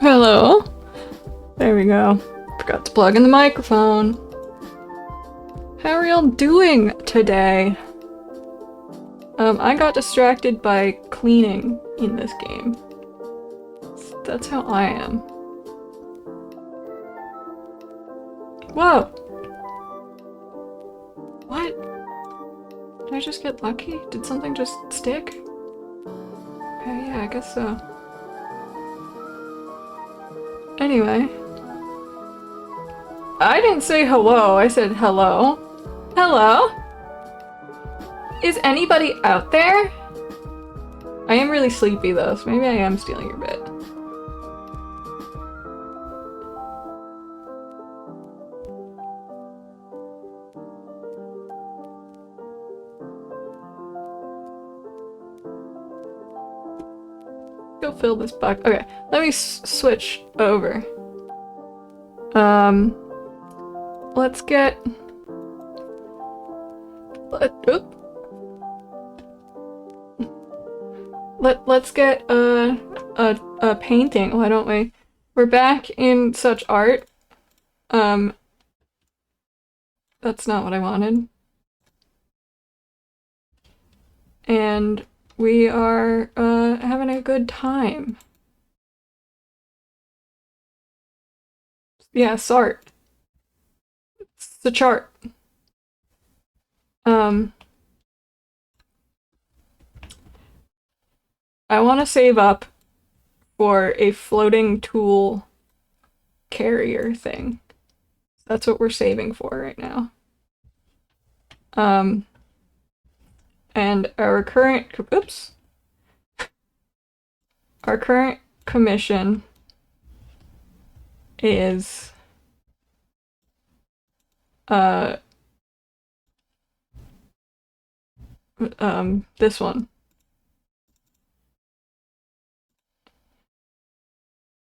Hello. There we go. Forgot to plug in the microphone. How are y'all doing today? I got distracted by cleaning in this game. That's how I am. Whoa! What? Did I just get lucky? Did something just stick? Okay, yeah, I guess so. Anyway. I didn't say hello, I said hello. Hello? Is anybody out there? I am really sleepy though, so maybe I am stealing your bit. Go fill this bucket. Okay, let me switch over. Let's get... Let's get a painting, why don't we? We're back in such art. That's not what I wanted. And we are having a good time. Yeah, Sart. It's the chart. I want to save up for a floating tool carrier thing. That's what we're saving for right now. And our current, oops. Our current commission is this one.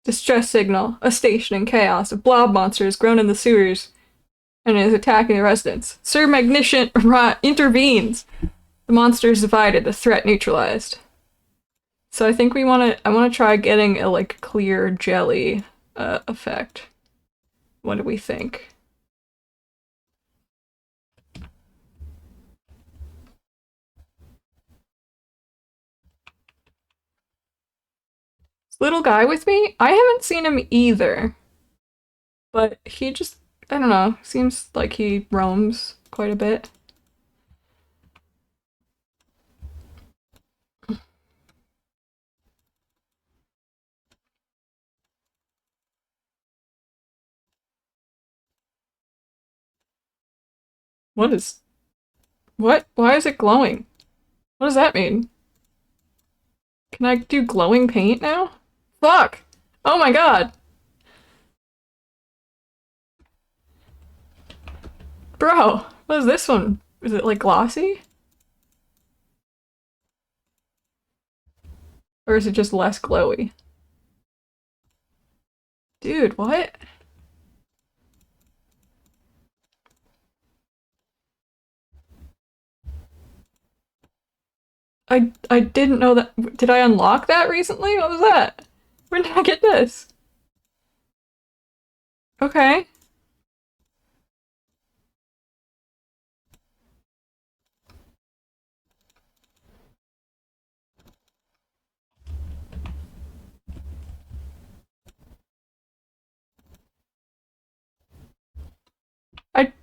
Distress signal. A station in chaos. A blob monster has grown in the sewers and is attacking the residents. Sir Magnificent intervenes. The monster is divided. The threat neutralized. So I think I want to try getting a like clear jelly effect. What do we think? Little guy with me? I haven't seen him either. But he just, I don't know, seems like he roams quite a bit. What? Why is it glowing? What does that mean? Can I do glowing paint now? Fuck! Oh my god! Bro, what is this one? Is it like glossy? Or is it just less glowy? Dude, what? I didn't know that. Did I unlock that recently? What was that? When did I get this? Okay. I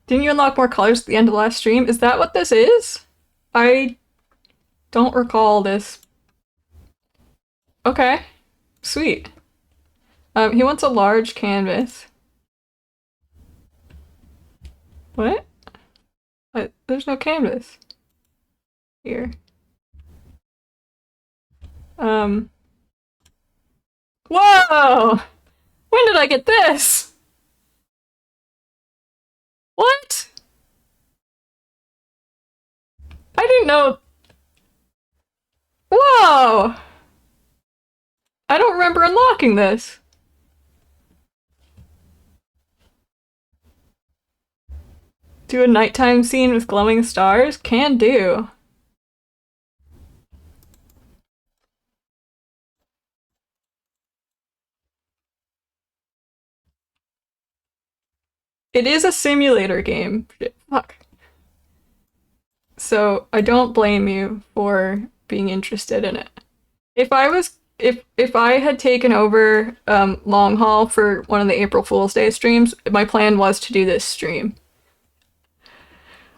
didn't you unlock more colors at the end of the last stream? Is that what this is? I don't recall this. Okay. Sweet. He wants a large canvas. What? There's no canvas here. Um. Whoa! When did I get this? What? I didn't know. Whoa! I don't remember unlocking this. Do a nighttime scene with glowing stars? Can do. It is a simulator game. Fuck. So I don't blame you for being interested in it. If I had taken over Long Haul for one of the April Fool's Day streams, my plan was to do this stream.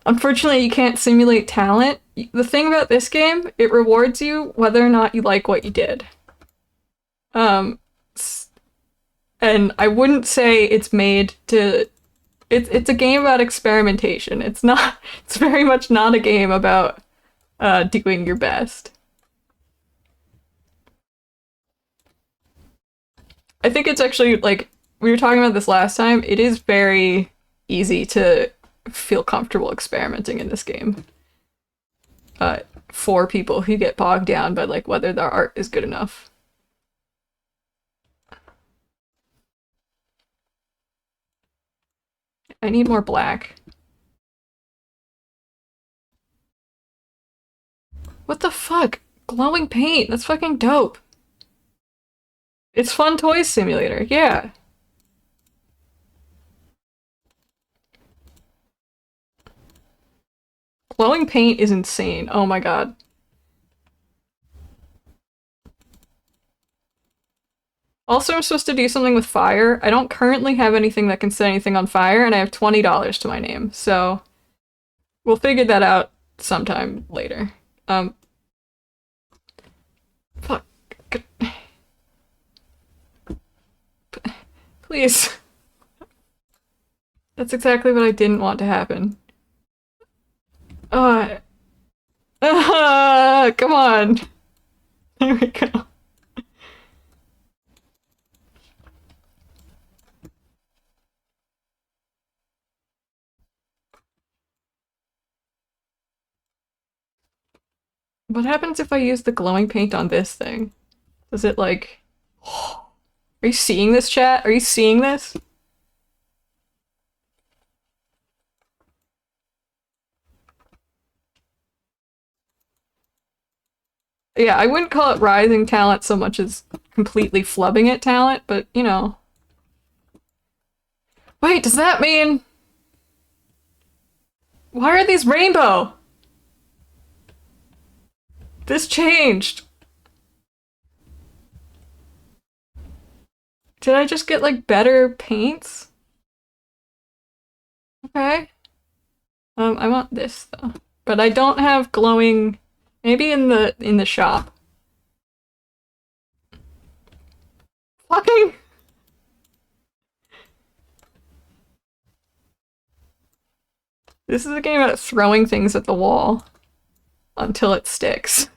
Unfortunately, you can't simulate talent. The thing about this game, it rewards you whether or not you like what you did. Um, and I wouldn't say it's made to. It's a game about experimentation. It's not. It's very much not a game about doing your best. I think it's actually like we were talking about this last time. It is very easy to feel comfortable experimenting in this game. For people who get bogged down by like whether their art is good enough. I need more black. What the fuck? Glowing paint. That's fucking dope. It's Fun Toys Simulator. Yeah. Glowing paint is insane. Oh my god. Also, I'm supposed to do something with fire. I don't currently have anything that can set anything on fire, and I have $20 to my name, so we'll figure that out sometime later. Fuck. Please. That's exactly what I didn't want to happen. Come on. There we go. What happens if I use the glowing paint on this thing? Does it like... Are you seeing this, chat? Are you seeing this? Yeah, I wouldn't call it rising talent so much as completely flubbing it talent, but you know. Wait, does that mean... Why are these rainbow? This changed. Did I just get like better paints? Okay. I want this though. But I don't have glowing. Maybe in the shop. Fucking. This is a game about throwing things at the wall until it sticks.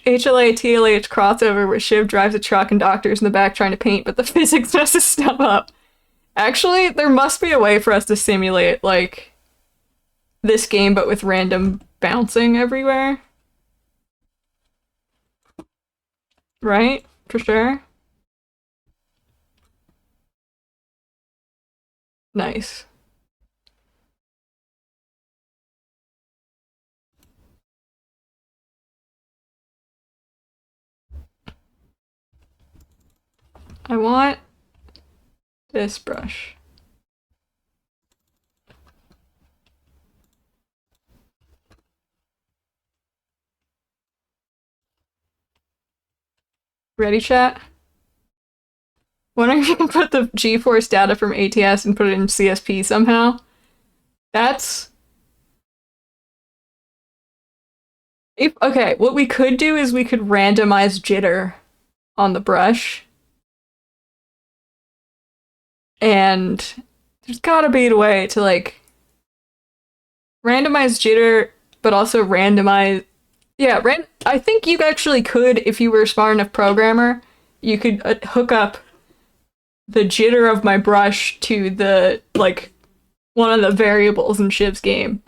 HLA TLH crossover where Shiv drives a truck and Doctor's in the back trying to paint, but the physics messes stuff up. Actually, there must be a way for us to simulate, like, this game, but with random bouncing everywhere. Right? For sure. Nice. I want this brush. Ready, chat? Wonder if you can put the GeForce data from ATS and put it in CSP somehow. That's... Okay, what we could do is we could randomize jitter on the brush. And there's gotta be a way to, like, randomize jitter, but also randomize... Yeah, I think you actually could, if you were a smart enough programmer, you could hook up the jitter of my brush to the, like, one of the variables in Shiv's game.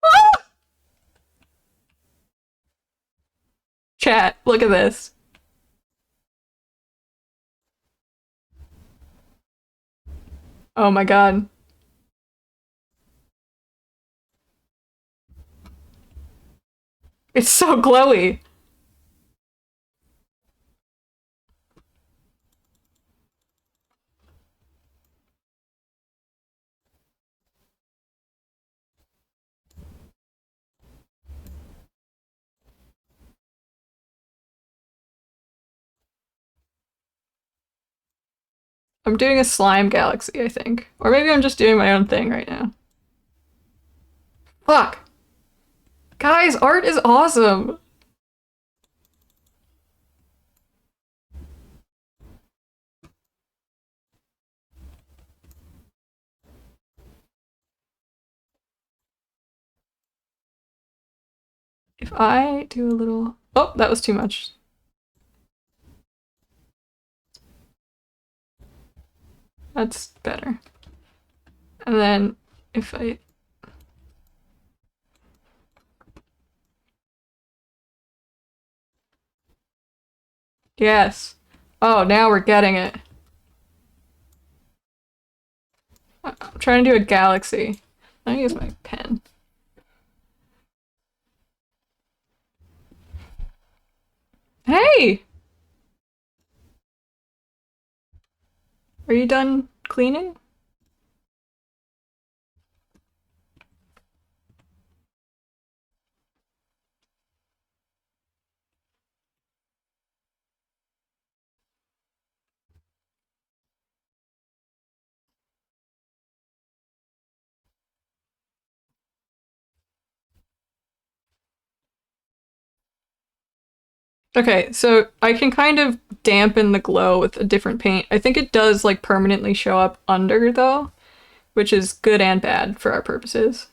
Ah! Chat, look at this. Oh my god. It's so glowy. I'm doing a slime galaxy, I think. Or maybe I'm just doing my own thing right now. Fuck. Guys, art is awesome. If I do a little... Oh, that was too much. That's better. And then if I... Yes. Oh, now we're getting it. I'm trying to do a galaxy. Let me use my pen. Hey! Are you done cleaning? Okay, so I can kind of dampen the glow with a different paint. I think it does, like, permanently show up under, though, which is good and bad for our purposes.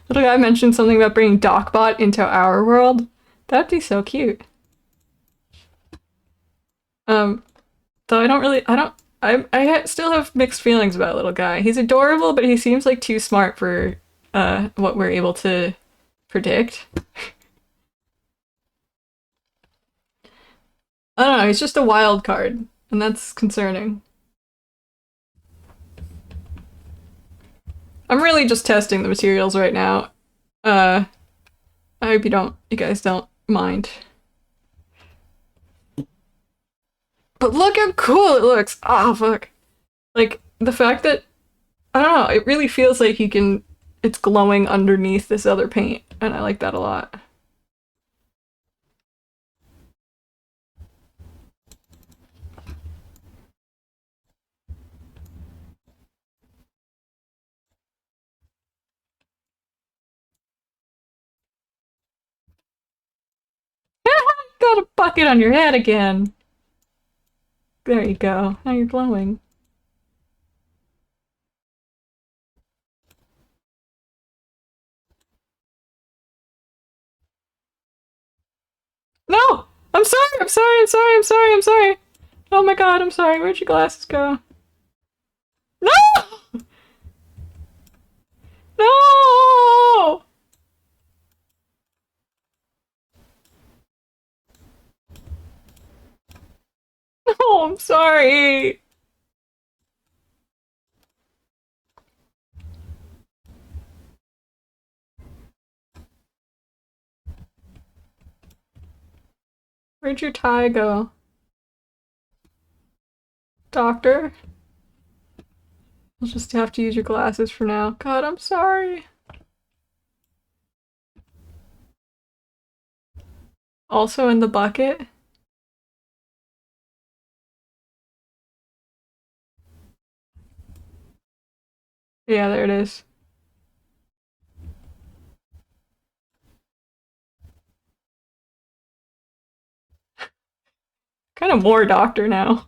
Little guy mentioned something about bringing DocBot into our world. That'd be so cute. Though I still have mixed feelings about little guy. He's adorable, but he seems like too smart for what we're able to predict. I don't know, he's just a wild card, and that's concerning. I'm really just testing the materials right now. I hope you guys don't mind. But look how cool it looks! Oh, fuck. Like, the fact that, I don't know, it really feels like it's glowing underneath this other paint, and I like that a lot. got a bucket on your head again. There you go. Now you're glowing. No! I'm sorry, I'm sorry, I'm sorry, I'm sorry, I'm sorry. Oh my god, I'm sorry. Where'd your glasses go? No! No! No, I'm sorry. Where'd your tie go? Doctor? I'll just have to use your glasses for now. God, I'm sorry. Also in the bucket? Yeah, there it is. Kind of more doctor now.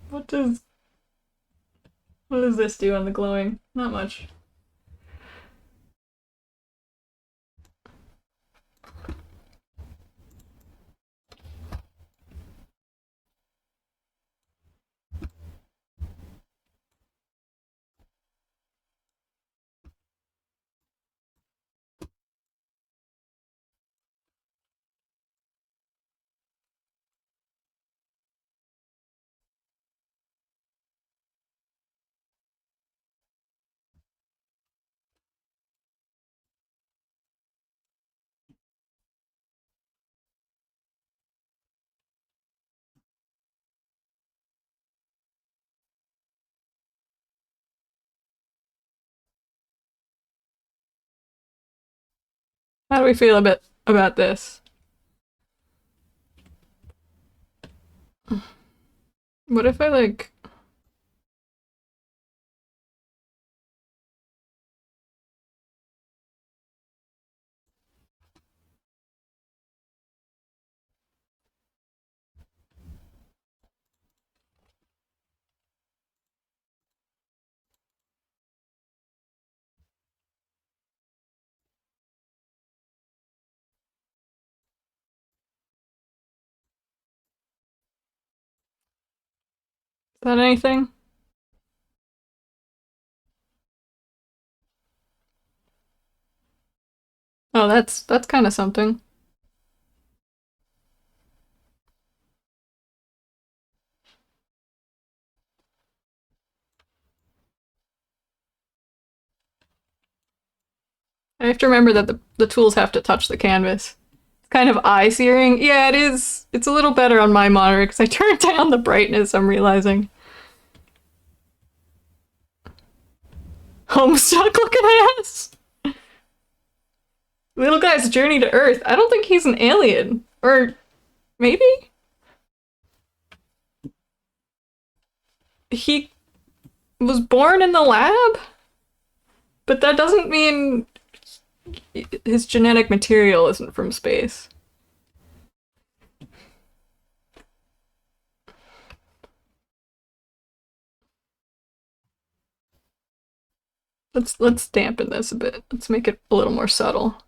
What does what does this do on the glowing? Not much. How do we feel a bit about this? What if I like is that anything? Oh, that's kind of something. I have to remember that the tools have to touch the canvas. It's kind of eye searing. Yeah, it is. It's a little better on my monitor because I turned down the brightness, I'm realizing. Homestuck looking ass. Little guy's journey to Earth. I don't think he's an alien. Or maybe? He was born in the lab? But that doesn't mean his genetic material isn't from space. Let's dampen this a bit. Let's make it a little more subtle.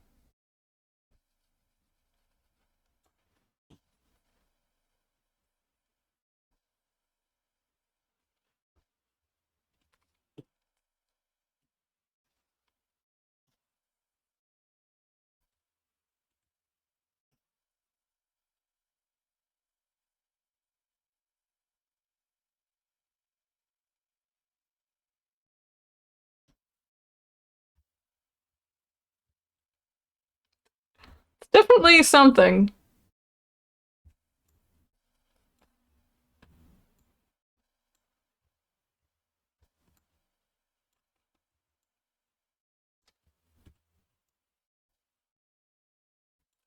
It's definitely something.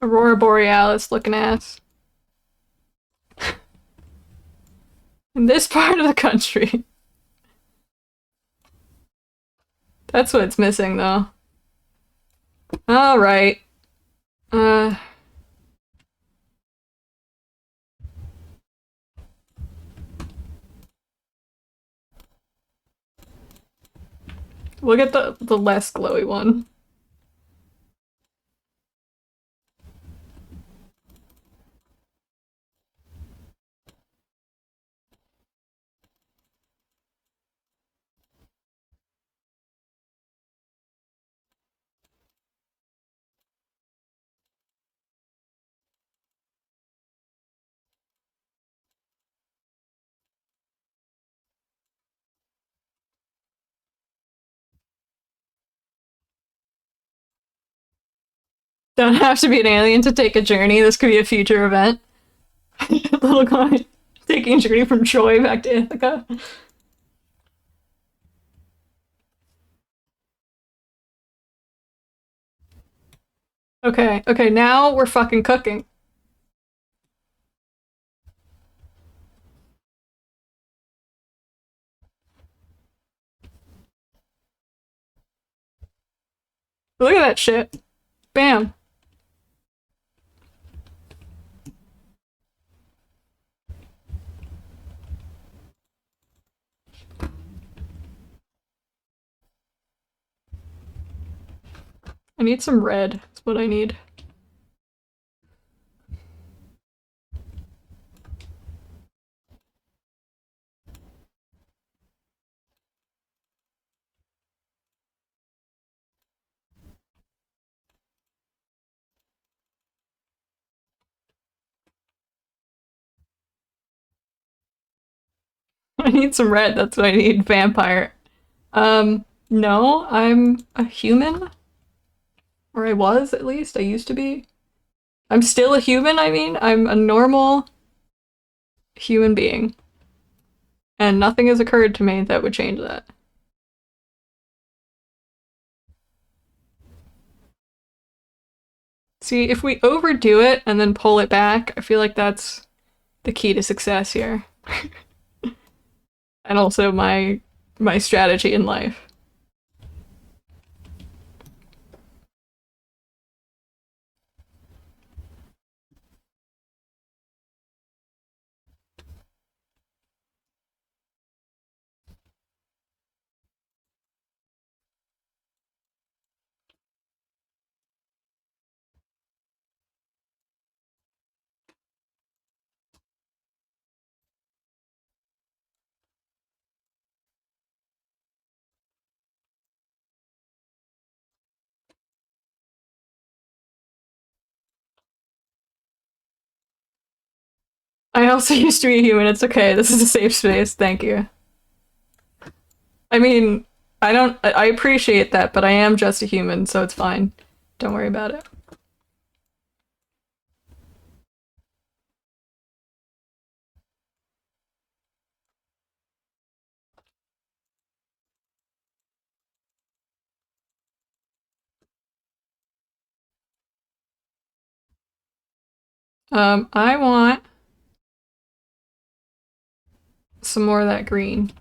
Aurora Borealis looking ass. In this part of the country. That's what's missing, though. Alright. Uh... We'll get the less glowy one. Don't have to be an alien to take a journey. This could be a future event. Little guy taking a journey from Troy back to Ithaca. Okay, okay, now we're fucking cooking. Look at that shit. Bam. I need some red. That's what I need. I need some red. That's what I need. Vampire. No, I'm a human. Or I was, at least. I used to be. I'm still a human, I mean. I'm a normal human being. And nothing has occurred to me that would change that. See, if we overdo it and then pull it back, I feel like that's the key to success here. And also my strategy in life. I also used to be a human. It's okay. This is a safe space. Thank you. I mean, I don't. I appreciate that, but I am just a human, so it's fine. Don't worry about it. I want some more of that green.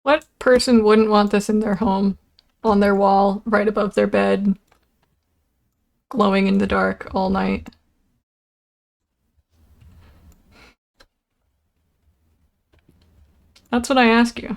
What person wouldn't want this in their home, on their wall, right above their bed, glowing in the dark all night? That's what I ask you.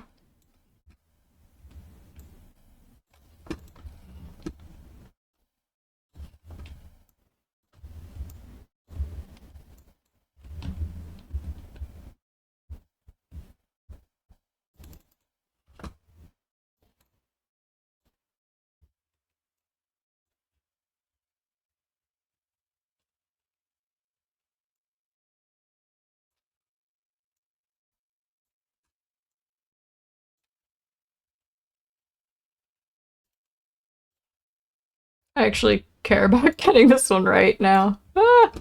I actually care about getting this one right now. Ah!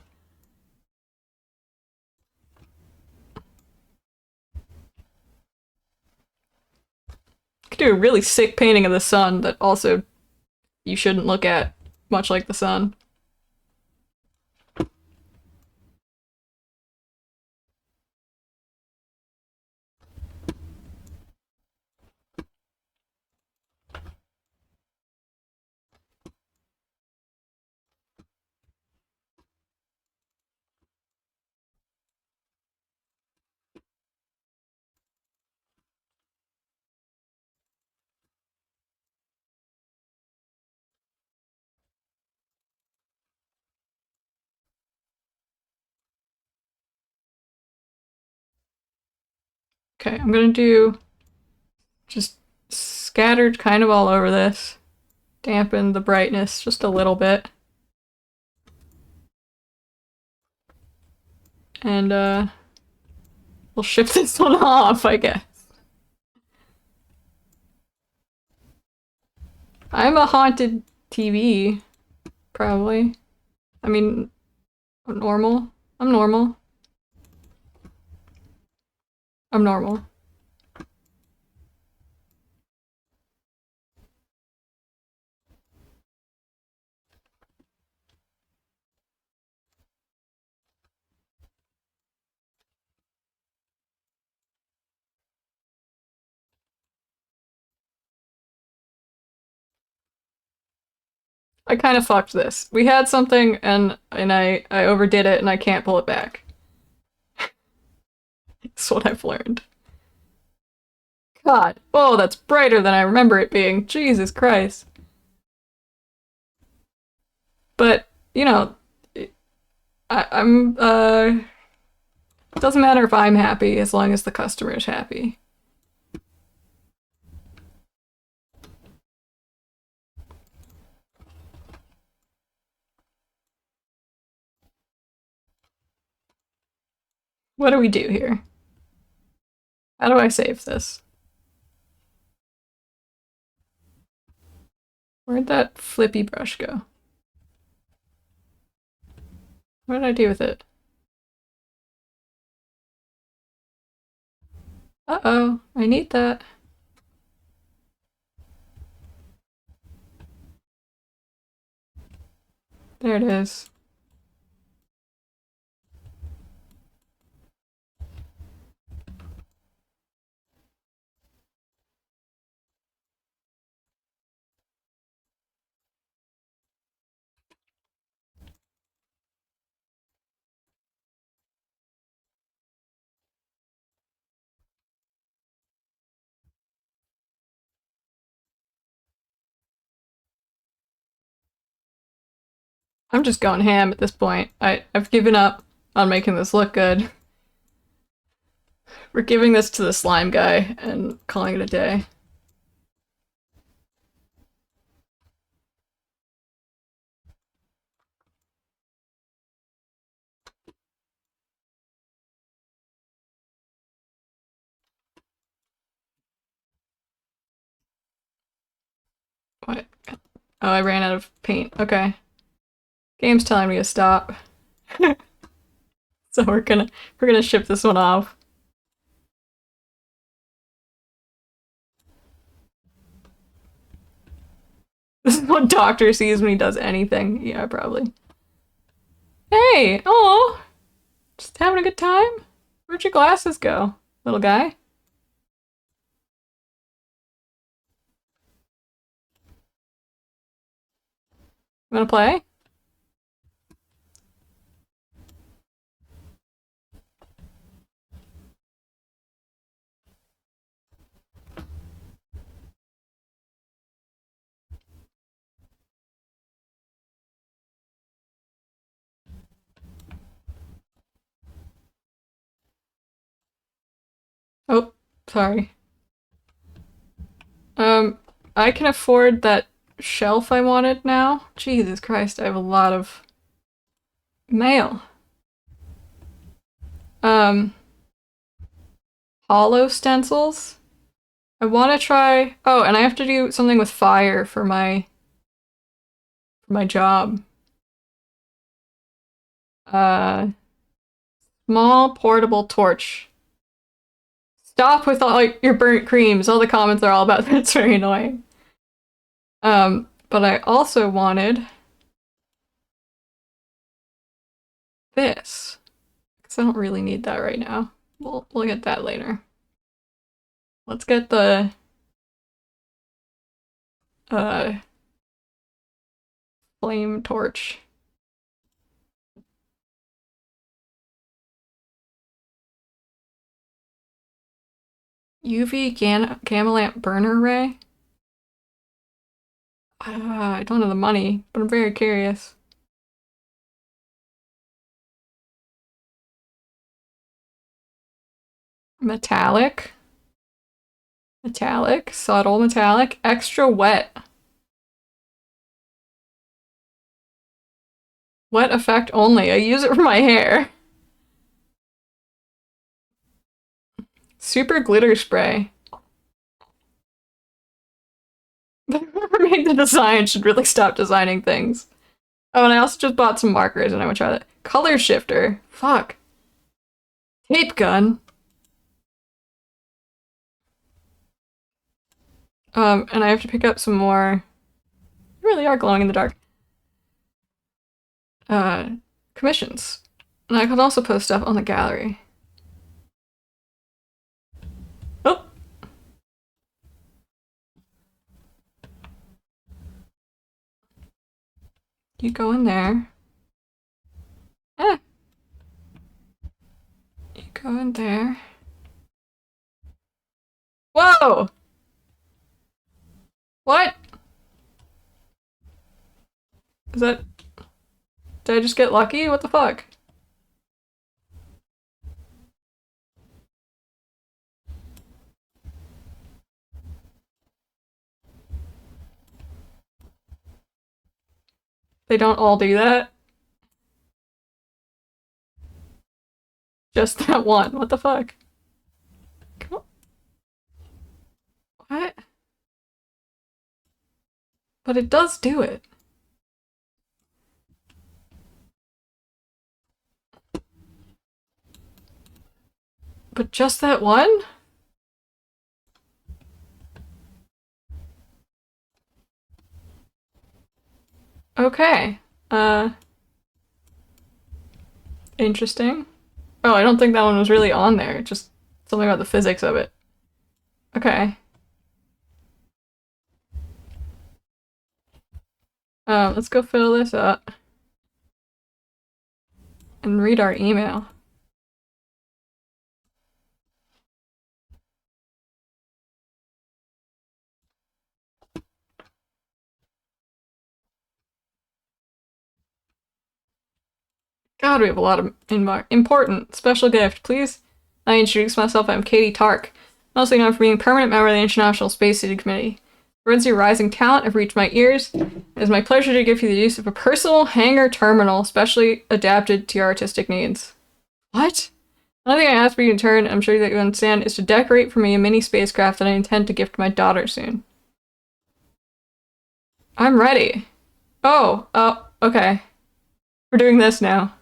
Could do a really sick painting of the sun that also you shouldn't look at, much like the sun. Okay, I'm gonna do just scattered kind of all over this. Dampen the brightness just a little bit. And we'll ship this one off, I guess. I'm a haunted TV, probably. I mean, I'm normal. I'm normal. I'm normal. I kind of fucked this. We had something and I overdid it and I can't pull it back. That's what I've learned. God. Oh, that's brighter than I remember it being. Jesus Christ. But, you know, I'm it doesn't matter if I'm happy as long as the customer is happy. What do we do here? How do I save this? Where'd that flippy brush go? What did I do with it? Uh-oh, I need that. There it is. I'm just going ham at this point. I've given up on making this look good. We're giving this to the slime guy and calling it a day. What? Oh, I ran out of paint. Okay. Game's telling me to stop. So we're gonna ship this one off. This is what Doctor sees when he does anything. Yeah, probably. Hey! Oh, just having a good time? Where'd your glasses go, little guy? You wanna play? Oh, sorry. I can afford that shelf I wanted now. Jesus Christ, I have a lot of mail. Um, hollow stencils. I want to try. Oh, and I have to do something with fire for my my job. Small portable torch. Stop with all your burnt creams. All the comments are all about that. It's very annoying. But I also wanted this. Because I don't really need that right now. We'll get that later. Let's get the flame torch. UV gamma lamp burner ray? I don't have the money, but I'm very curious. Metallic. Metallic, subtle metallic, extra wet. Wet effect only. I use it for my hair. Super glitter spray. Whoever made the design should really stop designing things. Oh, and I also just bought some markers and I want to try that. Color shifter. Fuck. Tape gun. And I have to pick up some more. You really are glowing in the dark. Commissions. And I can also post stuff on the gallery. Oh! You go in there. Eh. You go in there. Whoa! What? Is that... Did I just get lucky? What the fuck? They don't all do that? Just that one. What the fuck? Come on. What? But it does do it. But just that one? Okay. Interesting. Oh, I don't think that one was really on there. Just something about the physics of it. Okay. Let's go fill this up. And read our email. God, we have a lot of important special gift. Please, I introduce myself. I'm Katie Tark, mostly known for being permanent member of the International Space City Committee. Words of your rising talent have reached my ears. It is my pleasure to give you the use of a personal hangar terminal specially adapted to your artistic needs. What? Another thing I ask for you in turn, I'm sure that you understand, is to decorate for me a mini spacecraft that I intend to gift my daughter soon. I'm ready. Oh, okay. We're doing this now.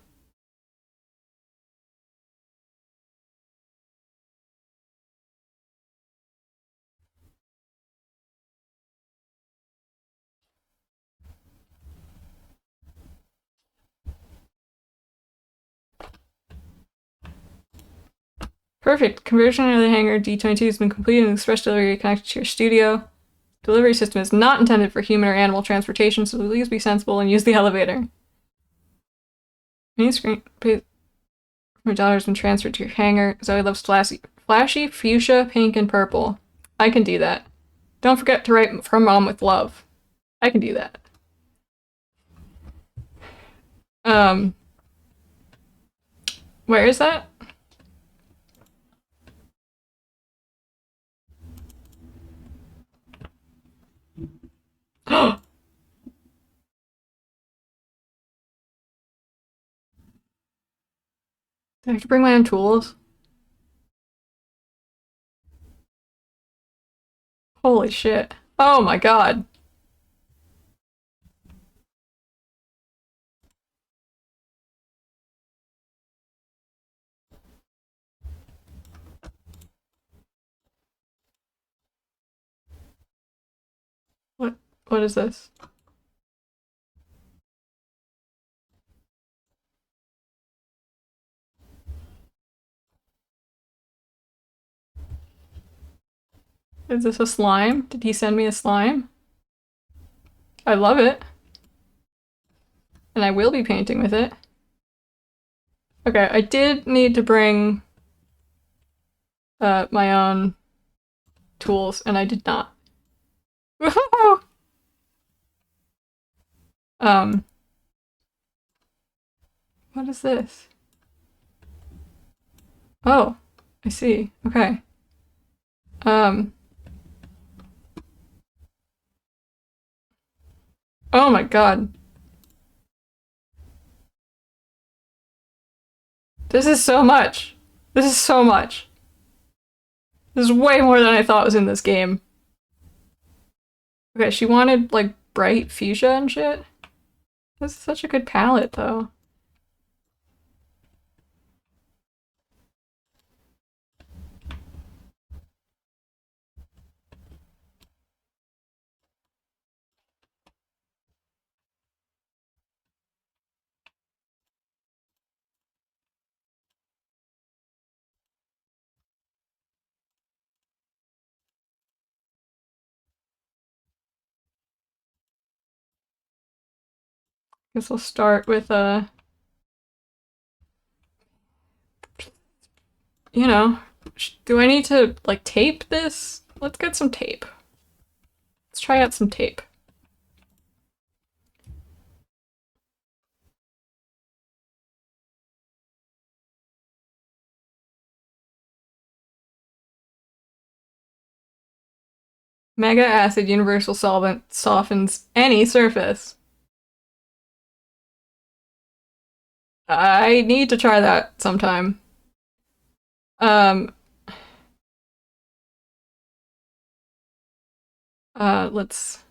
Perfect. Conversion of the hangar D22 has been completed and express delivery connected to your studio. Delivery system is not intended for human or animal transportation, so please be sensible and use the elevator. Main screen my daughter's been transferred to your hangar. Zoe loves flashy fuchsia, pink, and purple. I can do that. Don't forget to write from mom with love. I can do that. Where is that? Do I have to bring my own tools? Holy shit. Oh my god. What is this? Is this a slime? Did he send me a slime? I love it. And I will be painting with it. Okay, I did need to bring my own tools, and I did not. um, what is this? Oh, I see. Okay. Um, oh my god. This is so much. This is so much. This is way more than I thought was in this game. Okay, she wanted, like, bright fuchsia and shit. This is such a good palette, though. Guess we'll start with, you know, do I need to, like, tape this? Let's get some tape. Let's try out some tape. Mega acid universal solvent softens any surface. I need to try that sometime. Um, let's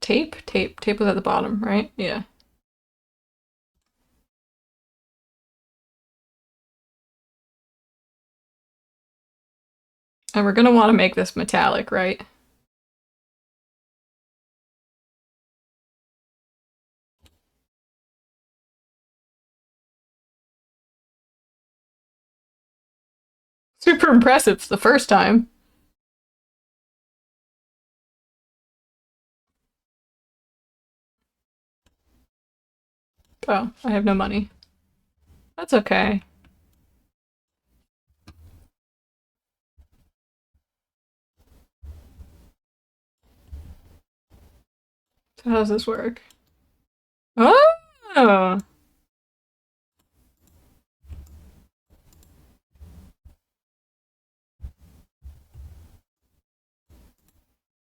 tape? Tape was at the bottom, right? Yeah. And we're gonna want to make this metallic, right? Super impressive the first time. Oh, I have no money. That's okay. So how does this work? Oh!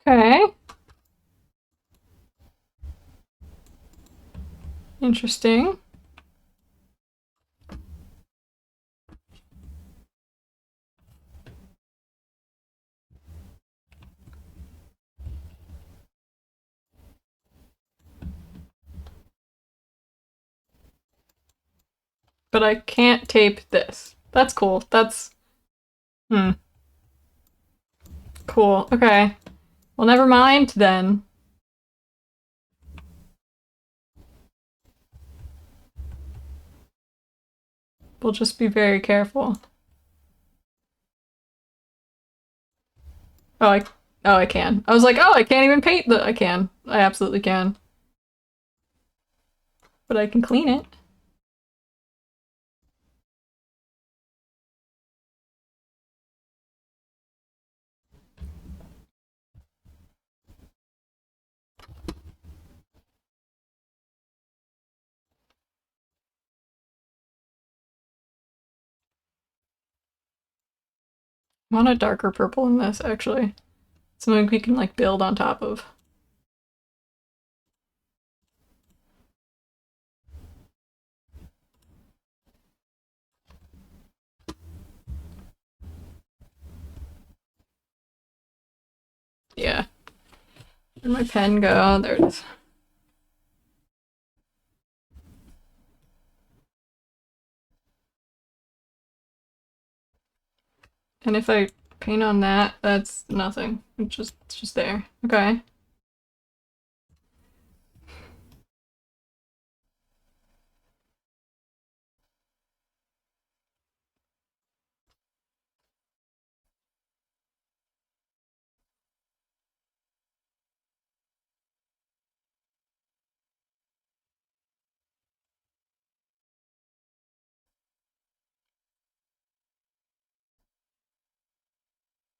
Okay. Interesting. But I can't tape this. That's cool. That's... Hmm. Cool. Okay. Well, never mind then. We'll just be very careful. Oh, I can. I was like, oh, I can't even paint the... I can. I absolutely can. But I can clean it. I want a darker purple in this, actually. Something we can, like, build on top of. Yeah. Where'd my pen go? There it is. And if I paint on that, that's nothing. It's just there. Okay.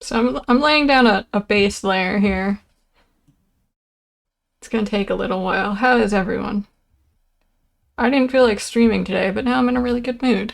So I'm laying down a base layer here. It's gonna take a little while. How is everyone? I didn't feel like streaming today, but now I'm in a really good mood.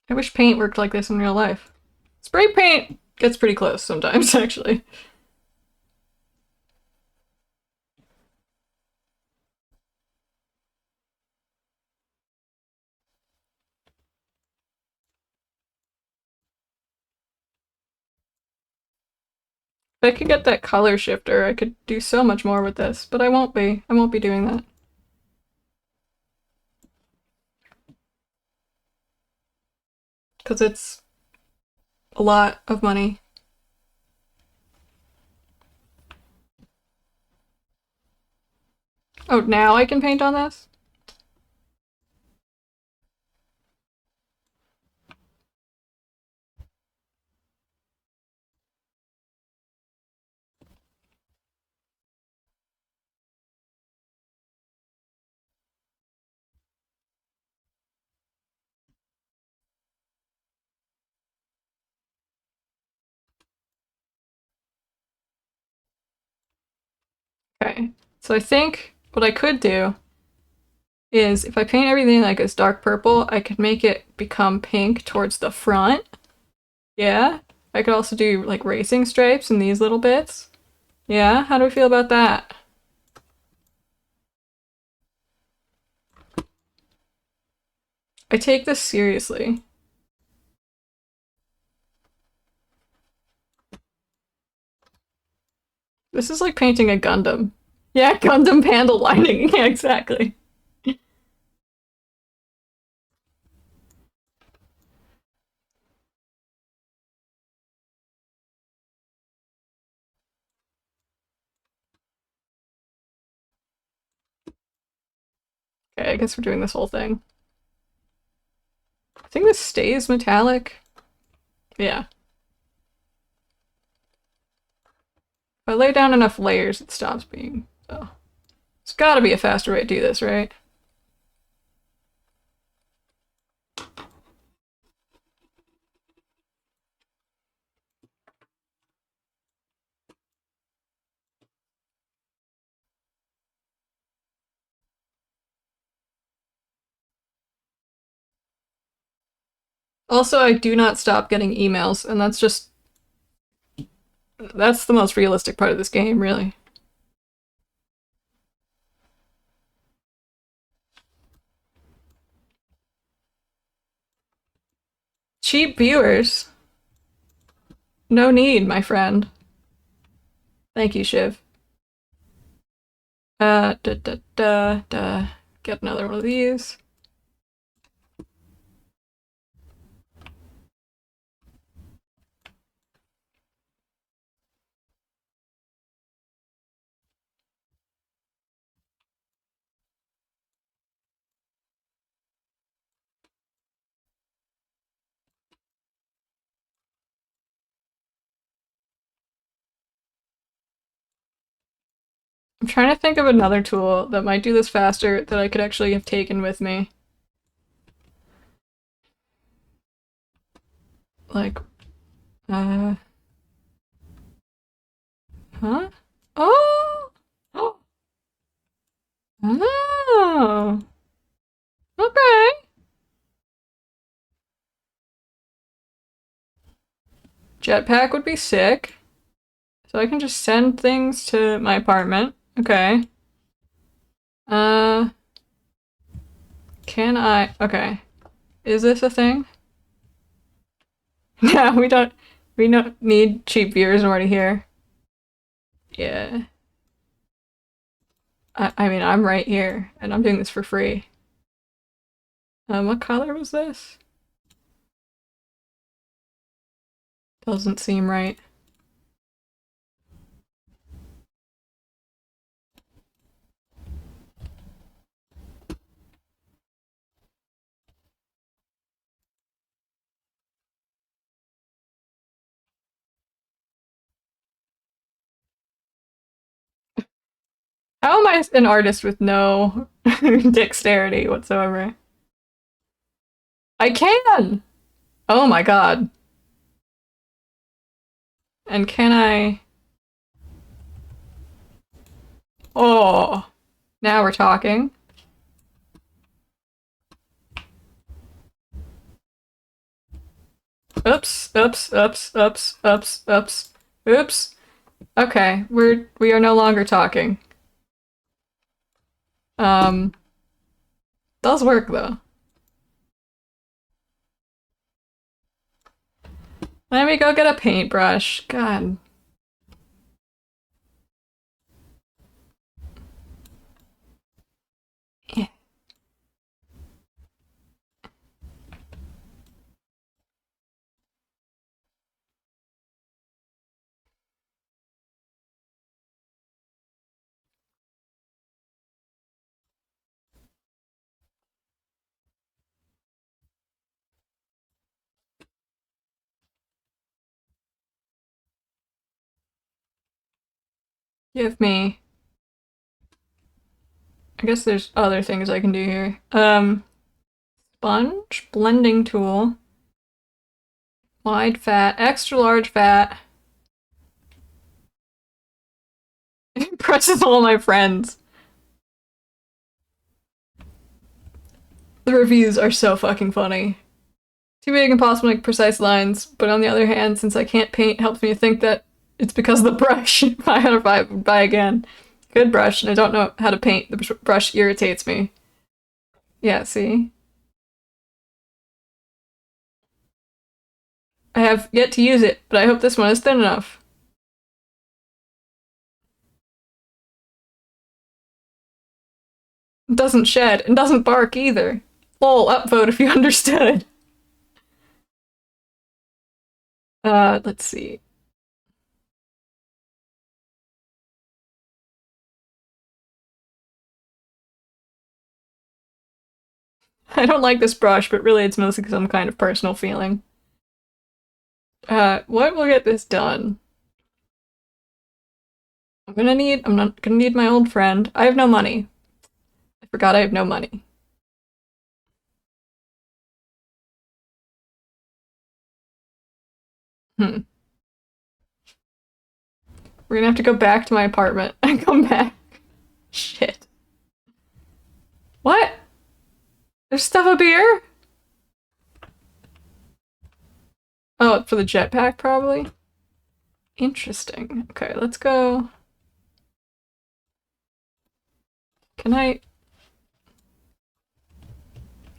I wish paint worked like this in real life. Spray paint gets pretty close sometimes, actually. If I could get that color shifter, I could do so much more with this, but I won't be. I won't be doing that. Because it's a lot of money. Oh, now I can paint on this? Okay, so I think what I could do is if I paint everything like this dark purple, I could make it become pink towards the front. Yeah. I could also do like racing stripes in these little bits. Yeah, how do we feel about that? I take this seriously. This is like painting a Gundam. Yeah, Gundam panel lining. Yeah, exactly. Okay, I guess we're doing this whole thing. I think this stays metallic. Yeah. If I lay down enough layers, it stops being. So. There's gotta be a faster way to do this, right? Also, I do not stop getting emails, and that's the most realistic part of this game, really. Cheap viewers. No need, my friend. Thank you, Shiv. Da da da da. Get another one of these. I'm trying to think of another tool that might do this faster that I could actually have taken with me. Like, uh, huh? Oh! Oh! Okay. Jetpack would be sick. So I can just send things to my apartment. Okay. Uh, can I? Okay. Is this a thing? Yeah, we don't need cheap viewers already here. Yeah. I mean, I'm right here, and I'm doing this for free. What color was this? Doesn't seem right. How am I an artist with no dexterity whatsoever? I can! Oh my god. And can I... Oh, now we're talking. Oops, oops, oops, oops, oops, oops, oops. Okay, we are no longer talking. Um, does work though. Let me go get a paintbrush. God. Eh. Give me. I guess there's other things I can do here. Sponge, blending tool, wide fat, extra large fat. Impresses all my friends. The reviews are so fucking funny. Too big and impossible to make precise lines, but on the other hand, since I can't paint, it helps me to think that it's because of the brush. If I had to buy again. Good brush, and I don't know how to paint. The brush irritates me. Yeah, see? I have yet to use it, but I hope this one is thin enough. It doesn't shed, and doesn't bark either. Lol, upvote if you understood. Let's see. I don't like this brush, but really it's mostly some kind of personal feeling. What will get this done? I'm not gonna need my old friend. I have no money. I forgot I have no money. Hmm. We're gonna have to go back to my apartment and come back. Shit. What? There's stuff up here? Oh, for the jetpack, probably? Interesting. Okay, let's go. Can I?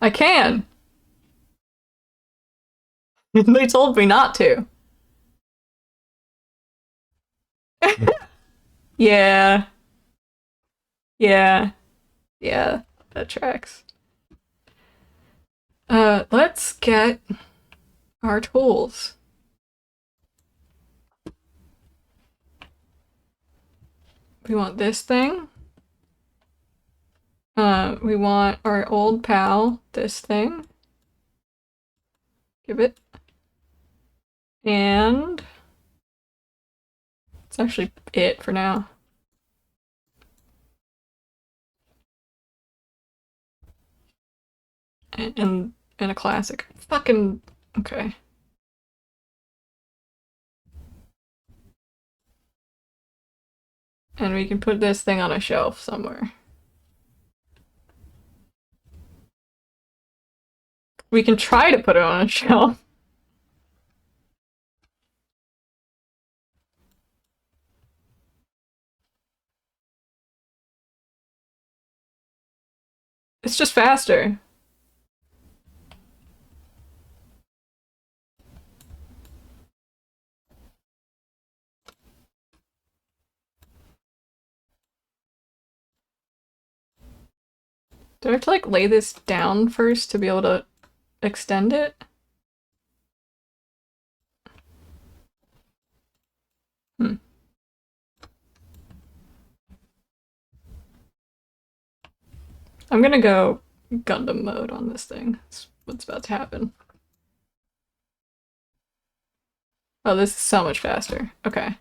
I can! They told me not to. Yeah. Yeah. Yeah. That tracks. Let's get our tools. We want this thing. We want our old pal, this thing. Give it. And it's actually it for now. And a classic. Fucking okay. And we can put this thing on a shelf somewhere. We can try to put it on a shelf. It's just faster. Do I have to like lay this down first to be able to extend it? Hmm. I'm gonna go Gundam mode on this thing. That's what's about to happen. Oh, this is so much faster. Okay.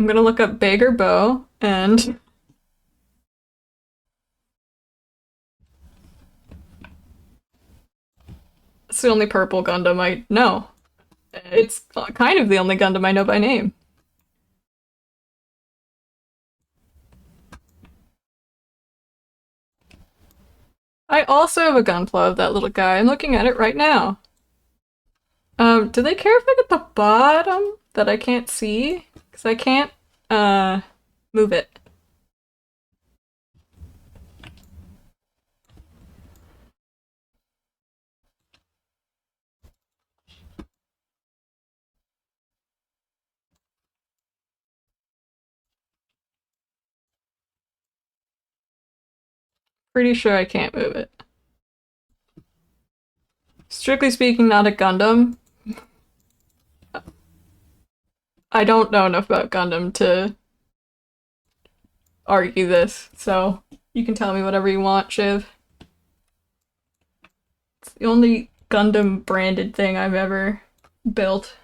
I'm gonna look up Beggar Bow, and it's the only purple Gundam I know. It's kind of the only Gundam I know by name. I also have a Gunpla of that little guy. I'm looking at it right now. Do they care if I get the bottom that I can't see? Because I can't, move it. Pretty sure I can't move it. Strictly speaking, not a Gundam. I don't know enough about Gundam to argue this, so you can tell me whatever you want, Shiv. It's the only Gundam branded thing I've ever built.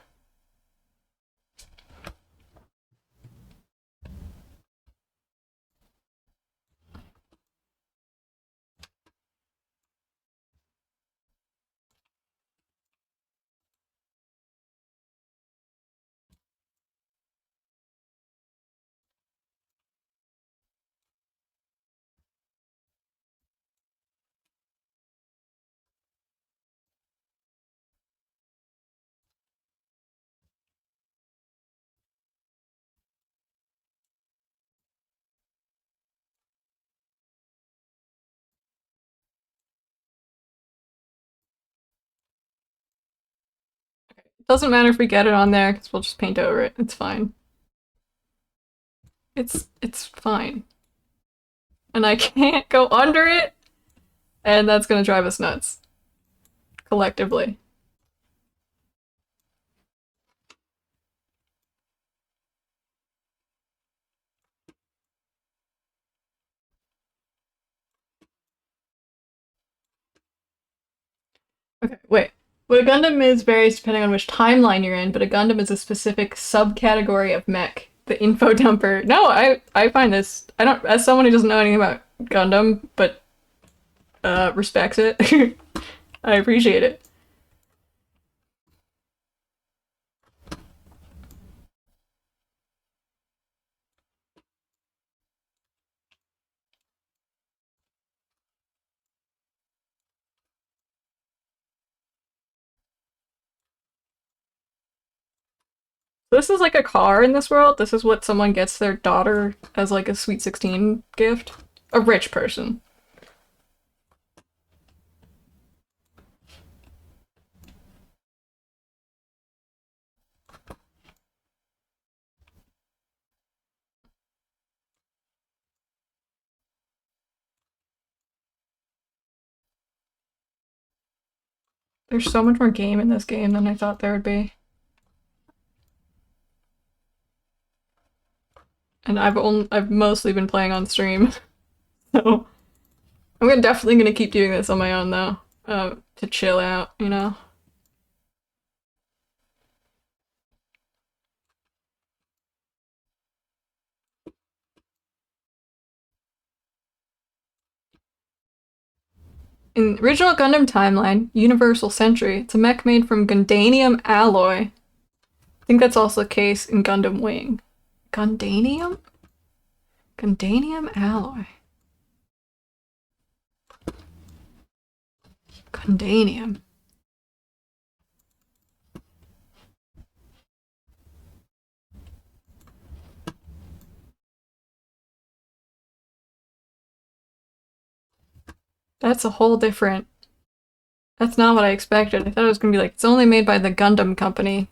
Doesn't matter if we get it on there, because we'll just paint over it. It's fine. It's fine. And I can't go under it, and that's gonna drive us nuts. Collectively. Okay, wait. What a Gundam is varies depending on which timeline you're in, but a Gundam is a specific subcategory of mech. The info dumper. No, I find this. I don't. As someone who doesn't know anything about Gundam, but respects it, I appreciate it. This is like a car in this world. This is what someone gets their daughter as like a Sweet 16 gift. A rich person. There's so much more game in this game than I thought there would be. And I've mostly been playing on stream. So I'm definitely gonna keep doing this on my own though. To chill out, you know? In original Gundam timeline, Universal Century, it's a mech made from Gundanium alloy. I think that's also the case in Gundam Wing. Gundanium? Gundanium alloy. Gundanium. That's a whole different. That's not what I expected. I thought it was gonna be like, it's only made by the Gundam company.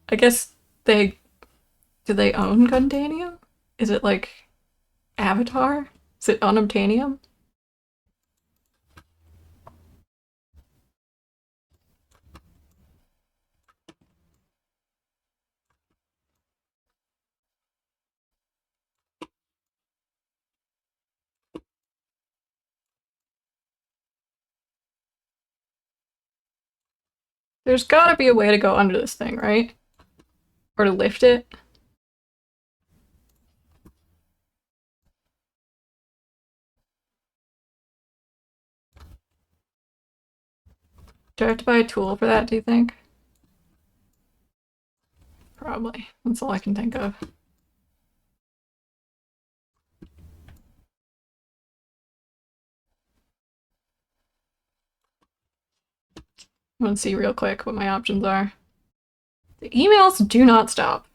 I guess they. Do they own Gundanium? Is it like Avatar? Is it unobtainium? There's gotta be a way to go under this thing, right? Or to lift it. Do I have to buy a tool for that, do you think? Probably. That's all I can think of. I'm gonna see real quick what my options are. The emails do not stop.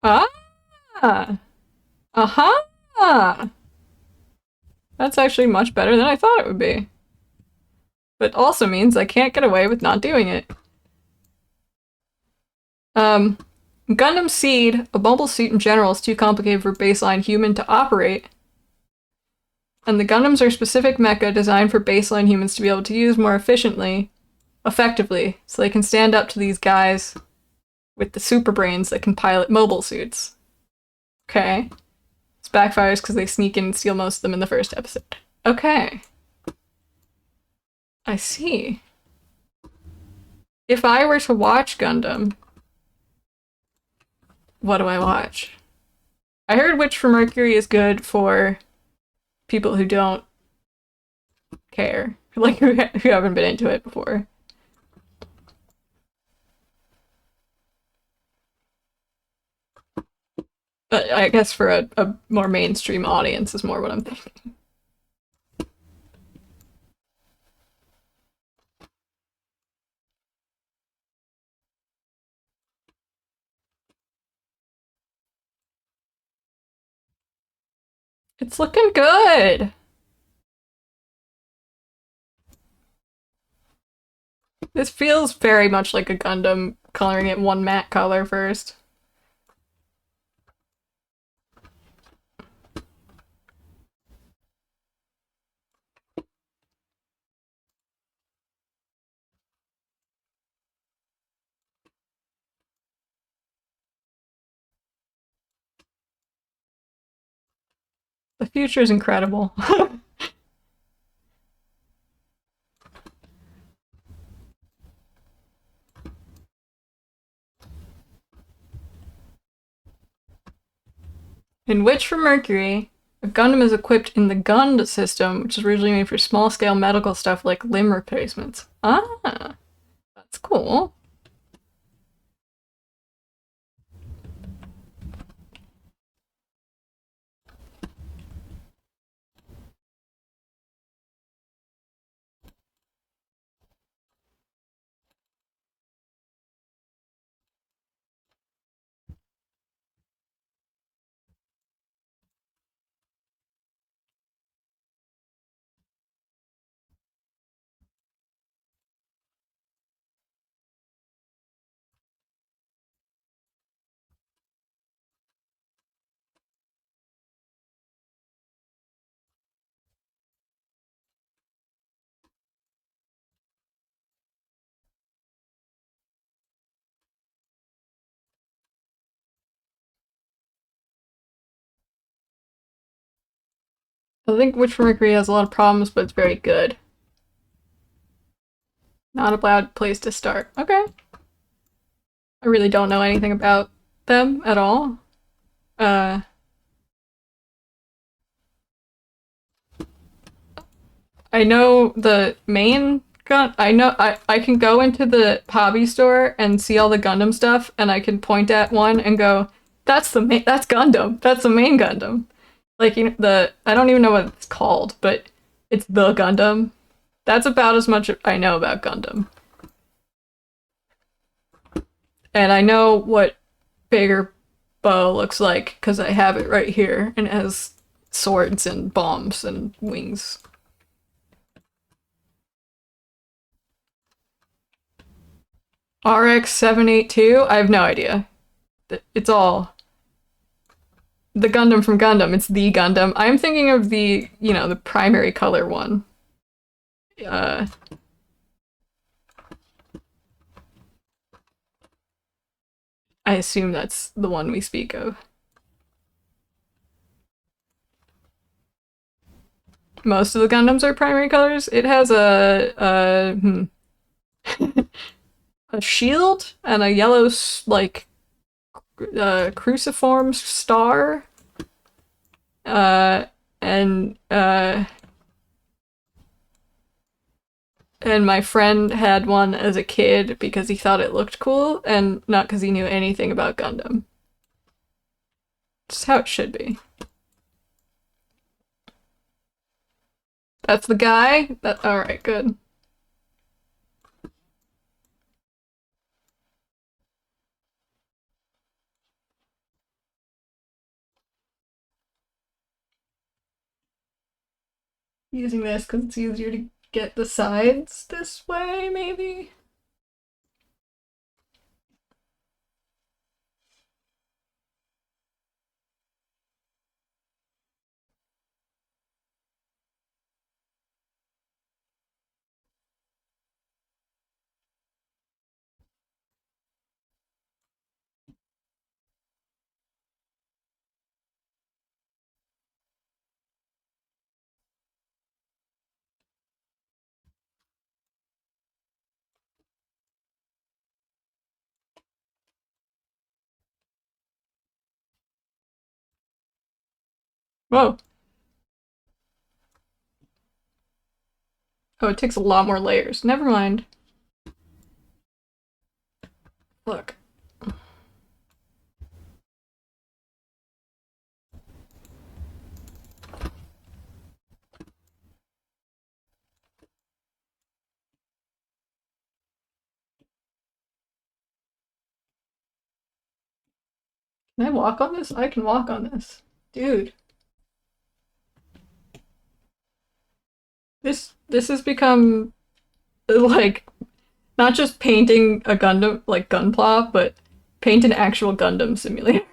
Ah! Aha! That's actually much better than I thought it would be. But also means I can't get away with not doing it. Gundam Seed, a mobile suit in general, is too complicated for baseline human to operate. And the Gundams are specific mecha designed for baseline humans to be able to use more effectively, so they can stand up to these guys with the super brains that can pilot mobile suits. Okay. This backfires because they sneak in and steal most of them in the first episode. Okay. I see. If I were to watch Gundam, what do I watch? I heard Witch from Mercury is good for people who don't care. Like, who haven't been into it before. But I guess for a more mainstream audience is more what I'm thinking. It's looking good! This feels very much like a Gundam, coloring it one matte color first. The future is incredible. In Witch from Mercury, a Gundam is equipped in the Gund system, which is originally made for small-scale medical stuff like limb replacements. Ah, that's cool. I think Witch from Mercury has a lot of problems, but it's very good. Not a bad place to start. Okay. I really don't know anything about them at all. I know the main gun. I know I can go into the hobby store and see all the Gundam stuff, and I can point at one and go, "That's that's Gundam. That's the main Gundam." Like, you know, I don't even know what it's called, but it's the Gundam. That's about as much I know about Gundam. And I know what Bigger Bow looks like because I have it right here, and it has swords and bombs and wings. RX-782? I have no idea. It's all the Gundam from Gundam. It's the Gundam. I'm thinking of the, you know, the primary color one. Uh, I assume that's the one we speak of. most of the Gundams are primary colors. It has a shield and a yellow like cruciform star. Uh, and and my friend had one as a kid because he thought it looked cool and not because he knew anything about Gundam. Just how it should be. That's the guy? Alright, good. Using this because it's easier to get the sides this way, maybe? Whoa. Oh, it takes a lot more layers. Never mind. Look. Can I walk on this? I can walk on this. Dude. This has become like not just painting a Gundam like Gunpla, but paint an actual Gundam simulator.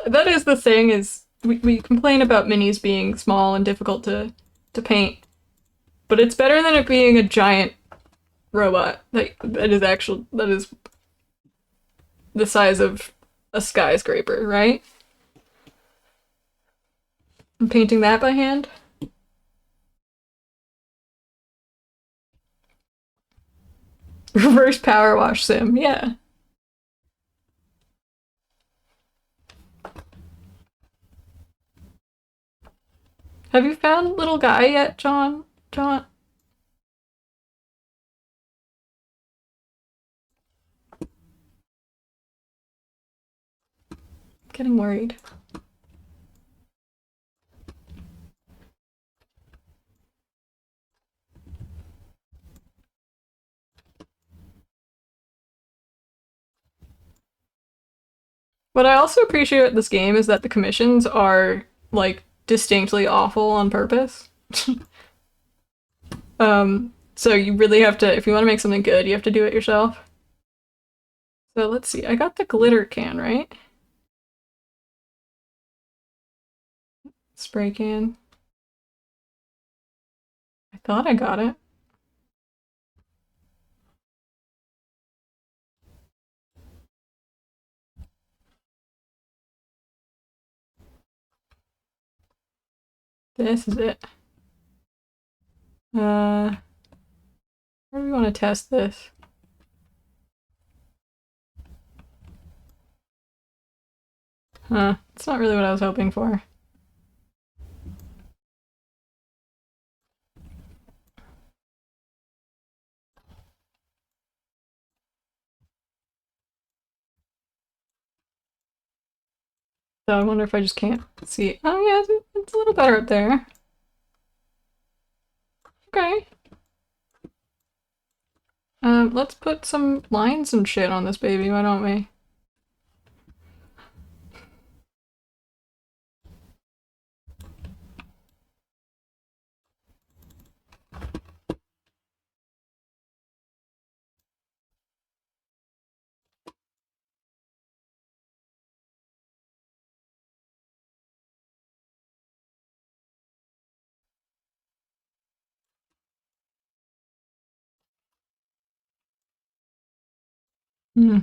That is the thing is we complain about minis being small and difficult to paint, but it's better than it being a giant robot that is the size of a skyscraper, right? I'm painting that by hand. Reverse power wash sim, yeah. Have you found little guy yet, John? John? Getting worried. What I also appreciate about this game is that the commissions are like distinctly awful on purpose. So you really have to, if you want to make something good, you have to do it yourself. So let's see. I got the glitter can, right? Spray can. I thought I got it. This is it. Where do we want to test this? Huh. It's not really what I was hoping for. So I wonder if I just can't see. Oh yeah, it's a little better up there. Okay. Let's put some lines and shit on this baby, why don't we? Hmm.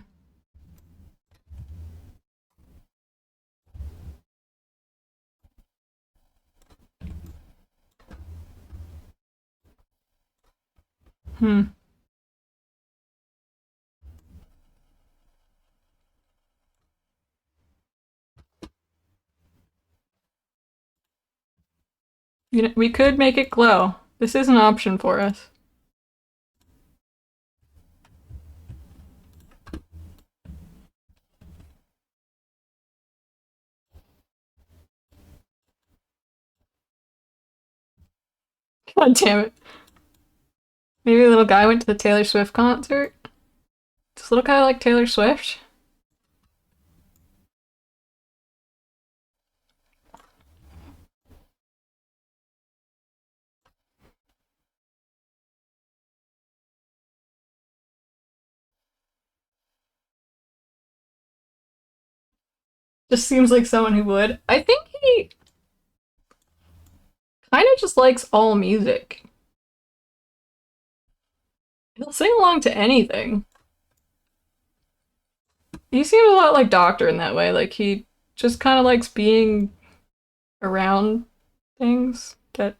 Hmm. You know, we could make it glow. This is an option for us. God damn it. Maybe the little guy went to the Taylor Swift concert? Does little guy like Taylor Swift? Just seems like someone who would. I think he kind of just likes all music. He'll sing along to anything. He seems a lot like Doctor in that way. Like he just kind of likes being around things that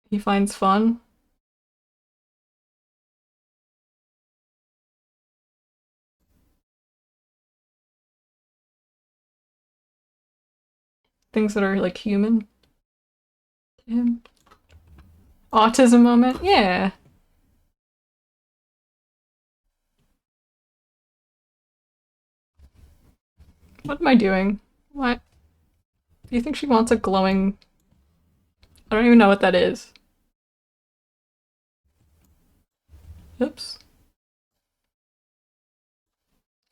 he finds fun. Things that are like human to him. Autism moment? Yeah. What am I doing? What? Do you think she wants a glowing. I don't even know what that is. Oops.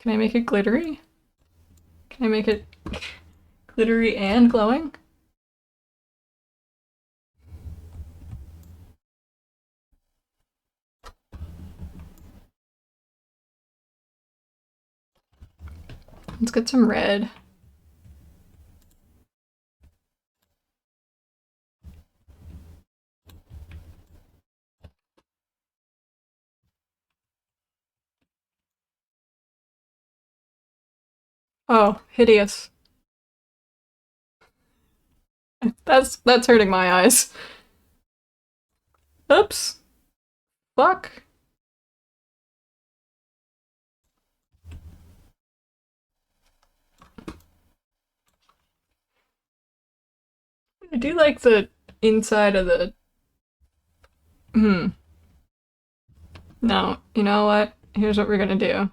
Can I make it glittery? Can I make it glittery and glowing? Let's get some red. Oh, hideous. That's hurting my eyes. Oops. Fuck. I do like the inside of the. Hmm. No, you know what? Here's what we're gonna do.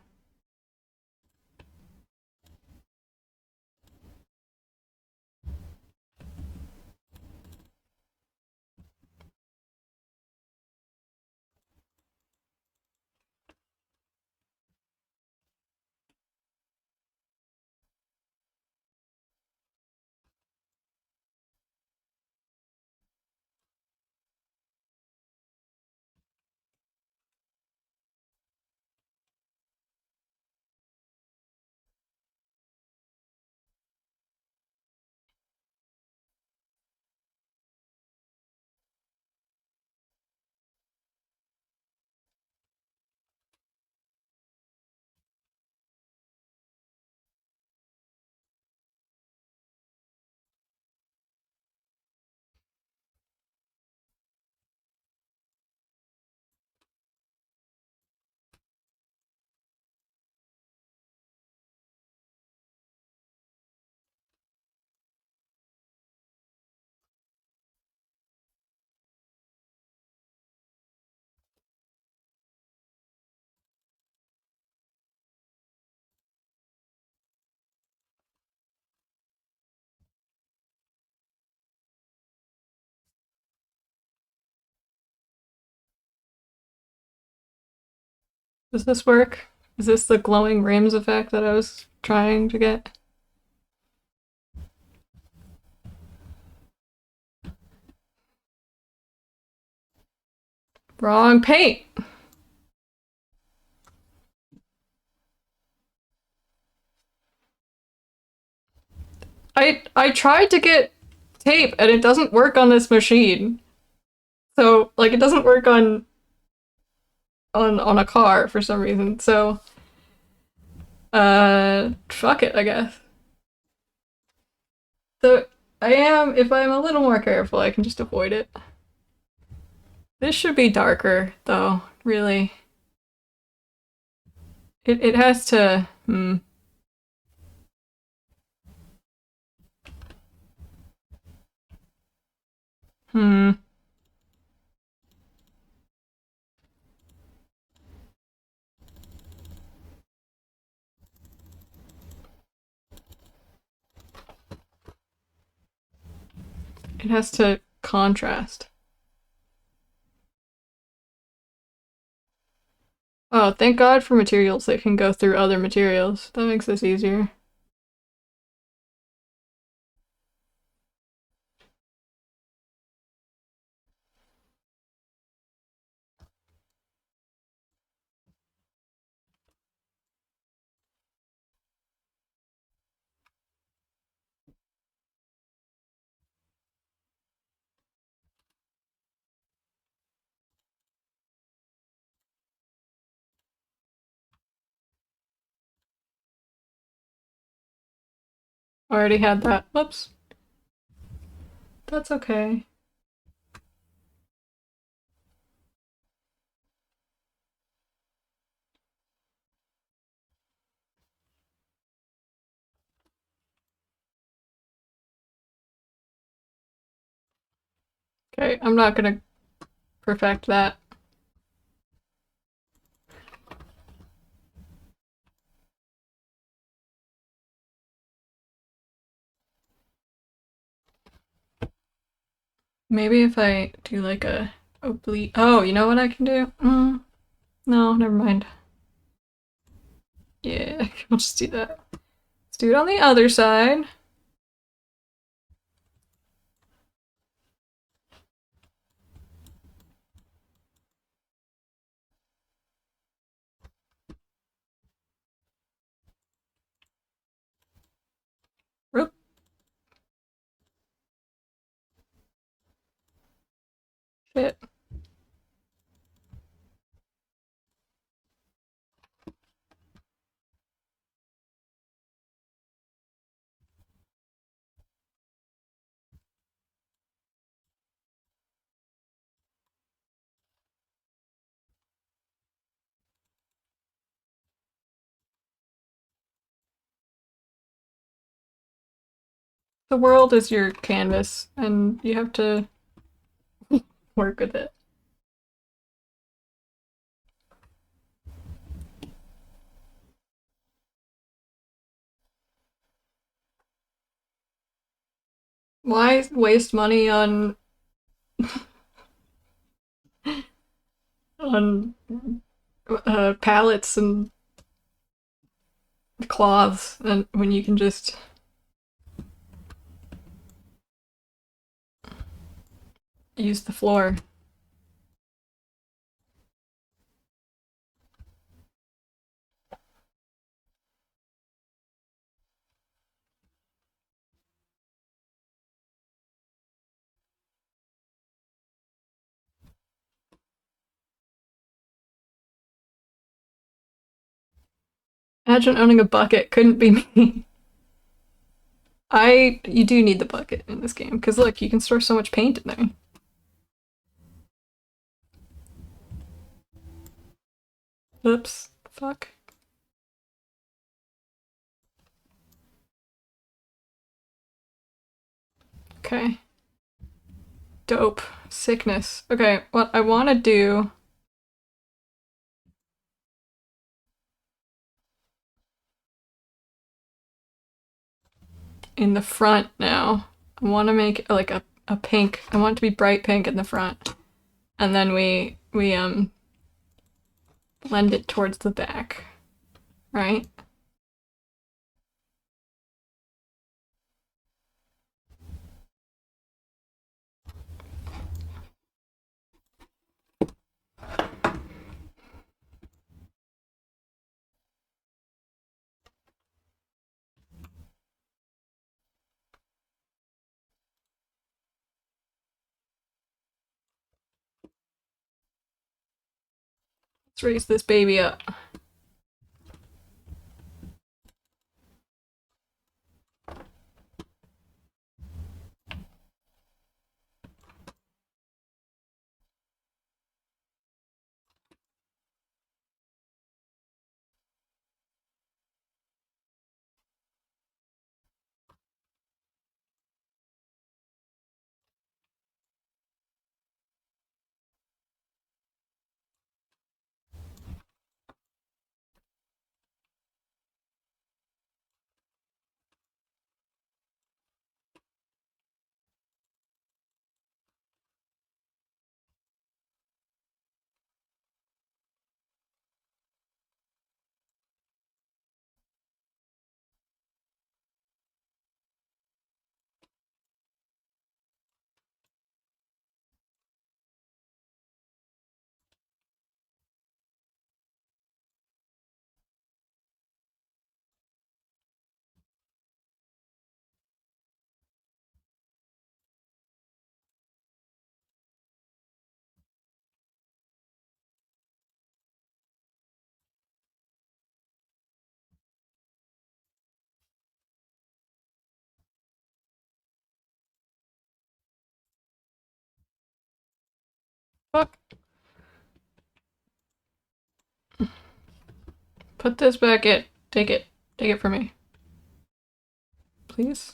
Does this work? Is this the glowing rims effect that I was trying to get? Wrong paint! I tried to get tape and it doesn't work on this machine. So, like, it doesn't work on on a car for some reason. So, fuck it, I guess. So I am. If I'm a little more careful, I can just avoid it. This should be darker, though. Really, it has to. Hmm. It has to contrast. Oh, thank God for materials that can go through other materials. That makes this easier. Already had that. Whoops. That's okay. Okay, I'm not gonna perfect that. Maybe if I do like a oblique. Oh, you know what I can do? No, never mind. Yeah, we'll just do that. Let's do it on the other side. Whoop. Shit. The world is your canvas, and you have to work with it. Why waste money on palettes and cloths, and when you can just use the floor? Imagine owning a bucket. Couldn't be me. You do need the bucket in this game because look, you can store so much paint in there. Oops. Fuck. Okay. Dope. Sickness. Okay, what I want to do in the front now, I want to make like a pink. I want it to be bright pink in the front. And then we blend it towards the back. Right? Let's raise this baby up. Fuck. Put this back in. Take it. Take it from me. Please?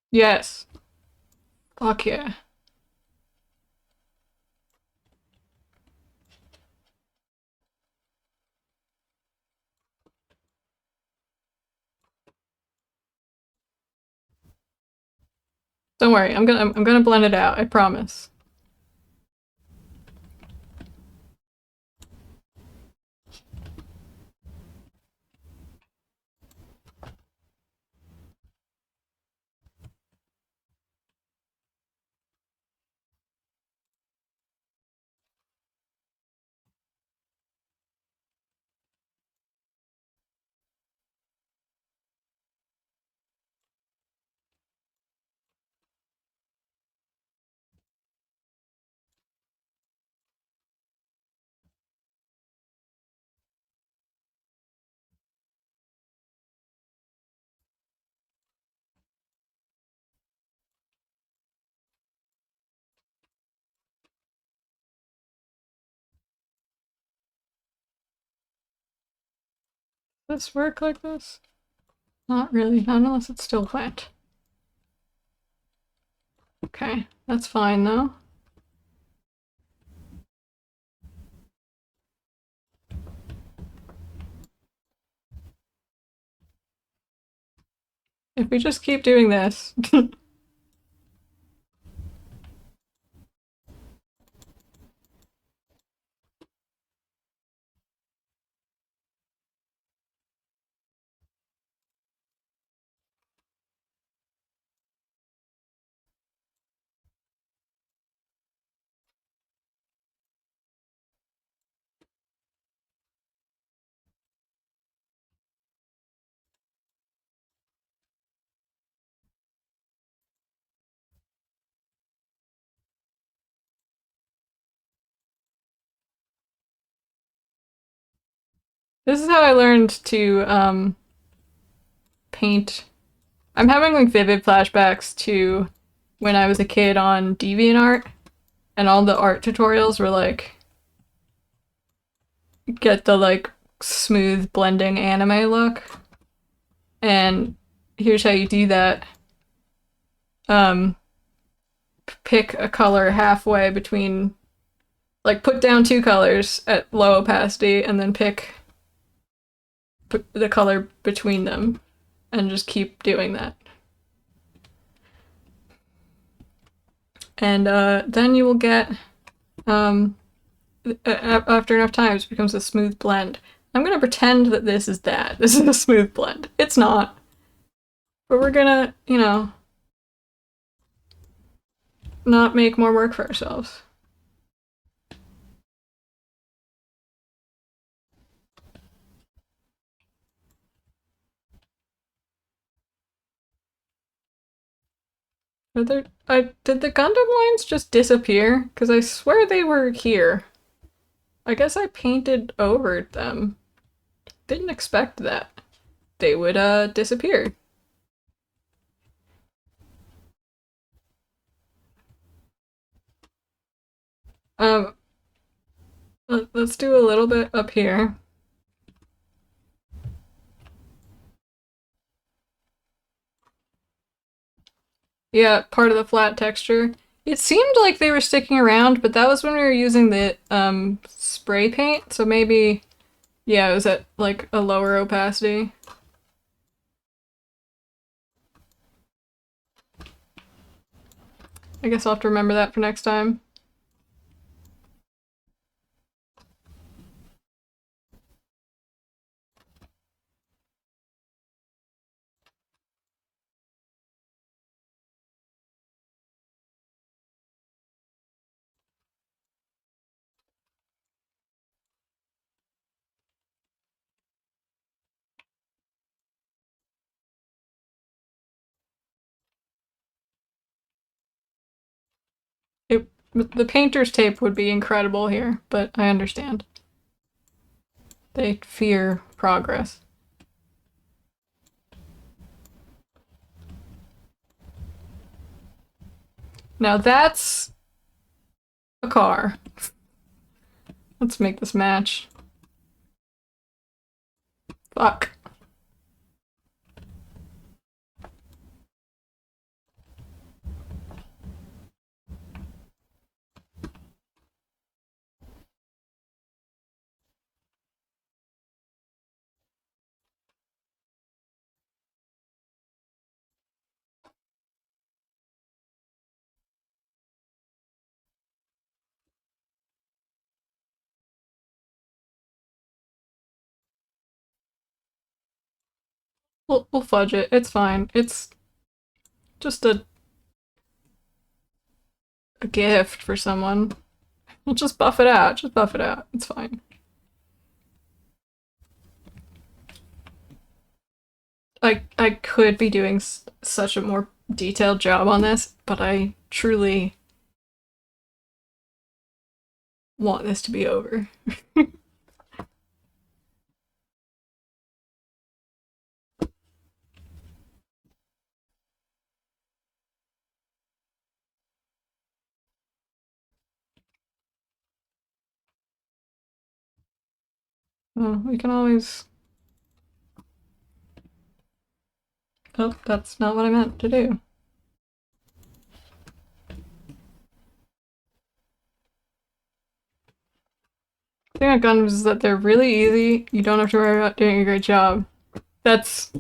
Yes. Fuck yeah. Don't worry, I'm gonna blend it out, I promise. Does this work like this? Not really, not unless it's still wet. Okay, that's fine though. If we just keep doing this. This is how I learned to paint. I'm having like vivid flashbacks to when I was a kid on DeviantArt, and all the art tutorials were like, get the like smooth blending anime look. And here's how you do that. Pick a color halfway between, like put down two colors at low opacity and then pick the color between them and just keep doing that. And then you will get, after enough times, it becomes a smooth blend. I'm gonna pretend that this is that. This is a smooth blend. It's not. But we're gonna, you know, not make more work for ourselves. Did the Gundam lines just disappear? Because I swear they were here. I guess I painted over them. Didn't expect that. They would, disappear. Um, let's do a little bit up here. Yeah, part of the flat texture. It seemed like they were sticking around, but that was when we were using the spray paint, so maybe yeah, it was at like a lower opacity. I guess I'll have to remember that for next time. It, the painter's tape would be incredible here, but I understand. They fear progress. Now that's a car. Let's make this match. Fuck. We'll fudge it. It's fine. It's just a gift for someone. We'll just buff it out. Just buff it out. It's fine. I could be doing such a more detailed job on this, but I truly want this to be over. Well, we can always. Oh, that's not what I meant to do. The thing about guns is that they're really easy. You don't have to worry about doing a great job. That's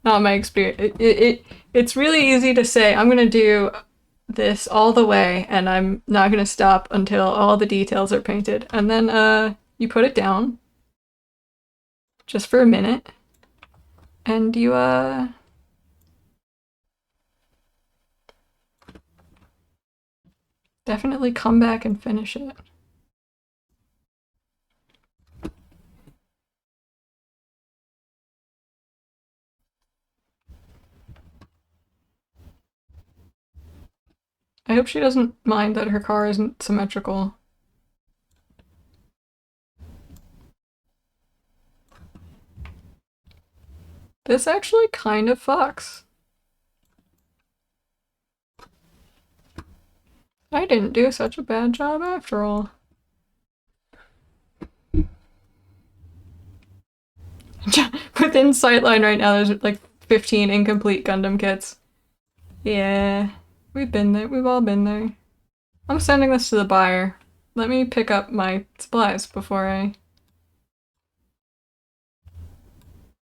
not my experience. It's really easy to say, I'm gonna do this all the way, and I'm not gonna stop until all the details are painted. And then, you put it down just for a minute, and you, definitely come back and finish it. I hope she doesn't mind that her car isn't symmetrical. This actually kind of fucks. I didn't do such a bad job after all. Within sightline right now, there's like 15 incomplete Gundam kits. Yeah, we've been there. We've all been there. I'm sending this to the buyer. Let me pick up my supplies before I.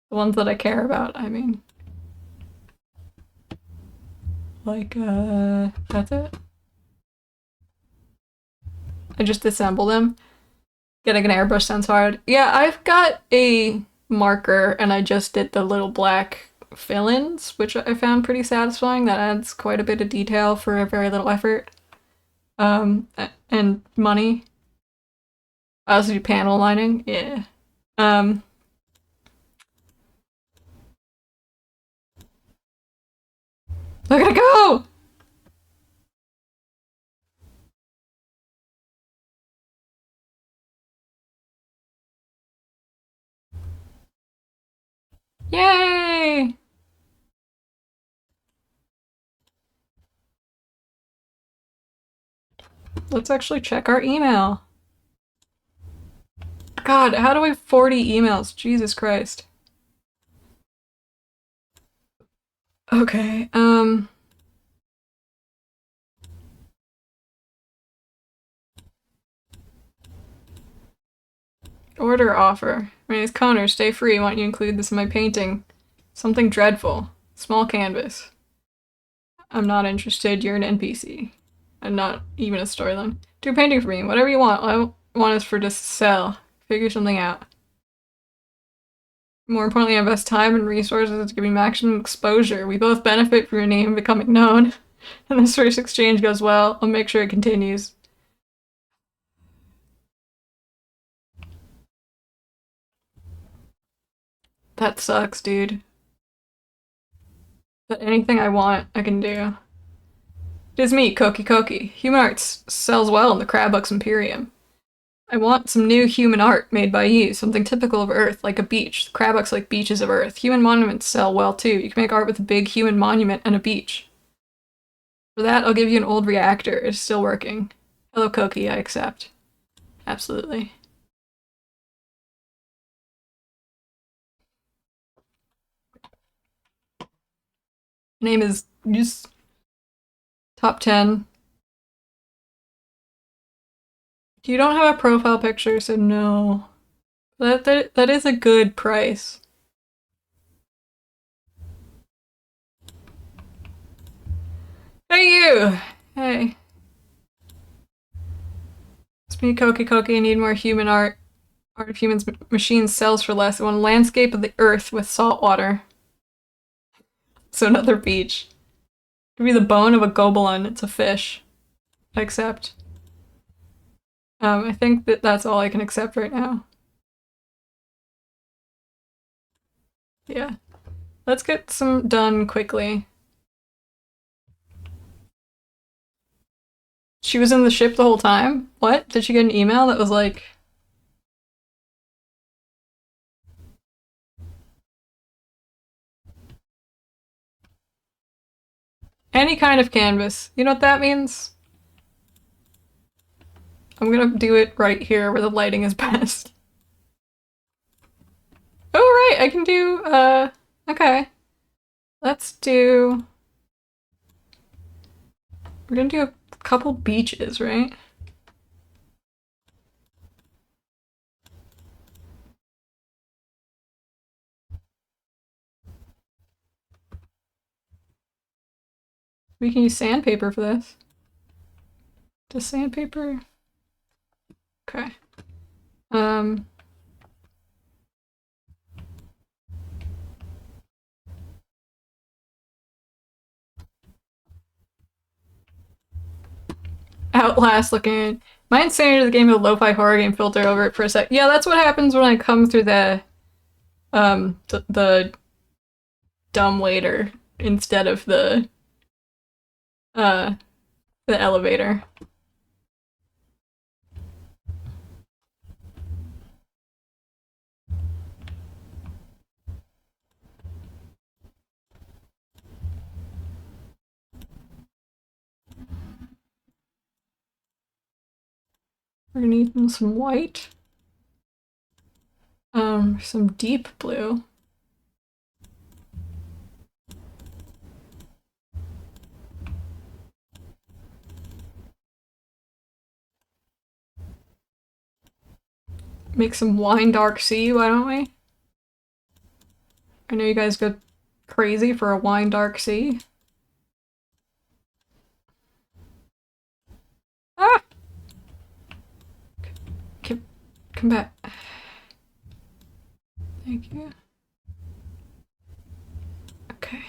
The ones that I care about, I mean. Like, that's it. I just disassemble them. Getting an airbrush sounds hard. Yeah, I've got a marker and I just did the little black fill-ins, which I found pretty satisfying. That adds quite a bit of detail for a very little effort. And money. I also do panel lining. Yeah. Um, Look at it go! Yay! Let's actually check our email. God, how do I have 40 emails? Jesus Christ. Okay, order offer. My name is Connor. Stay free. I want you to include this in my painting. Something dreadful. Small canvas. I'm not interested. You're an NPC. And not even a storyline. Do a painting for me. Whatever you want. All I want is for this to sell. Figure something out. More importantly, I invest time and resources to give you maximum exposure. We both benefit from your name becoming known. And this first exchange goes well. I'll make sure it continues. That sucks, dude. But anything I want, I can do. It is me, Koki Koki. Human art sells well in the Crabbucks Imperium. I want some new human art made by you, something typical of Earth, like a beach. Crabbucks like beaches of Earth. Human monuments sell well too. You can make art with a big human monument and a beach. For that, I'll give you an old reactor. It's still working. Hello, Koki, I accept. Absolutely. Name is just top 10. You don't have a profile picture, so no. That is a good price. Hey you! Hey. It's me, Koki Koki. I need more human art. Art of humans machines sells for less. I want a landscape of the earth with salt water. So another beach. Give me the bone of a gobolin. It's a fish. I accept. I think that's all I can accept right now. Yeah. Let's get some done quickly. She was in the ship the whole time? What? Did she get an email that was like... Any kind of canvas. You know what that means? I'm gonna do it right here where the lighting is best. Oh, right, I can do, okay. Let's do... We're gonna do a couple beaches, right? We can use sandpaper for this. Does sandpaper... Okay. Outlast looking. My insanity the game with a lo-fi horror game filter over it for a sec. Yeah, that's what happens when I come through the dumb waiter instead of uh, the elevator. We're gonna need some white. Some deep blue. Make some wine dark sea, why don't we? I know you guys go crazy for a wine dark sea. Ah! Come back. Thank you. Okay.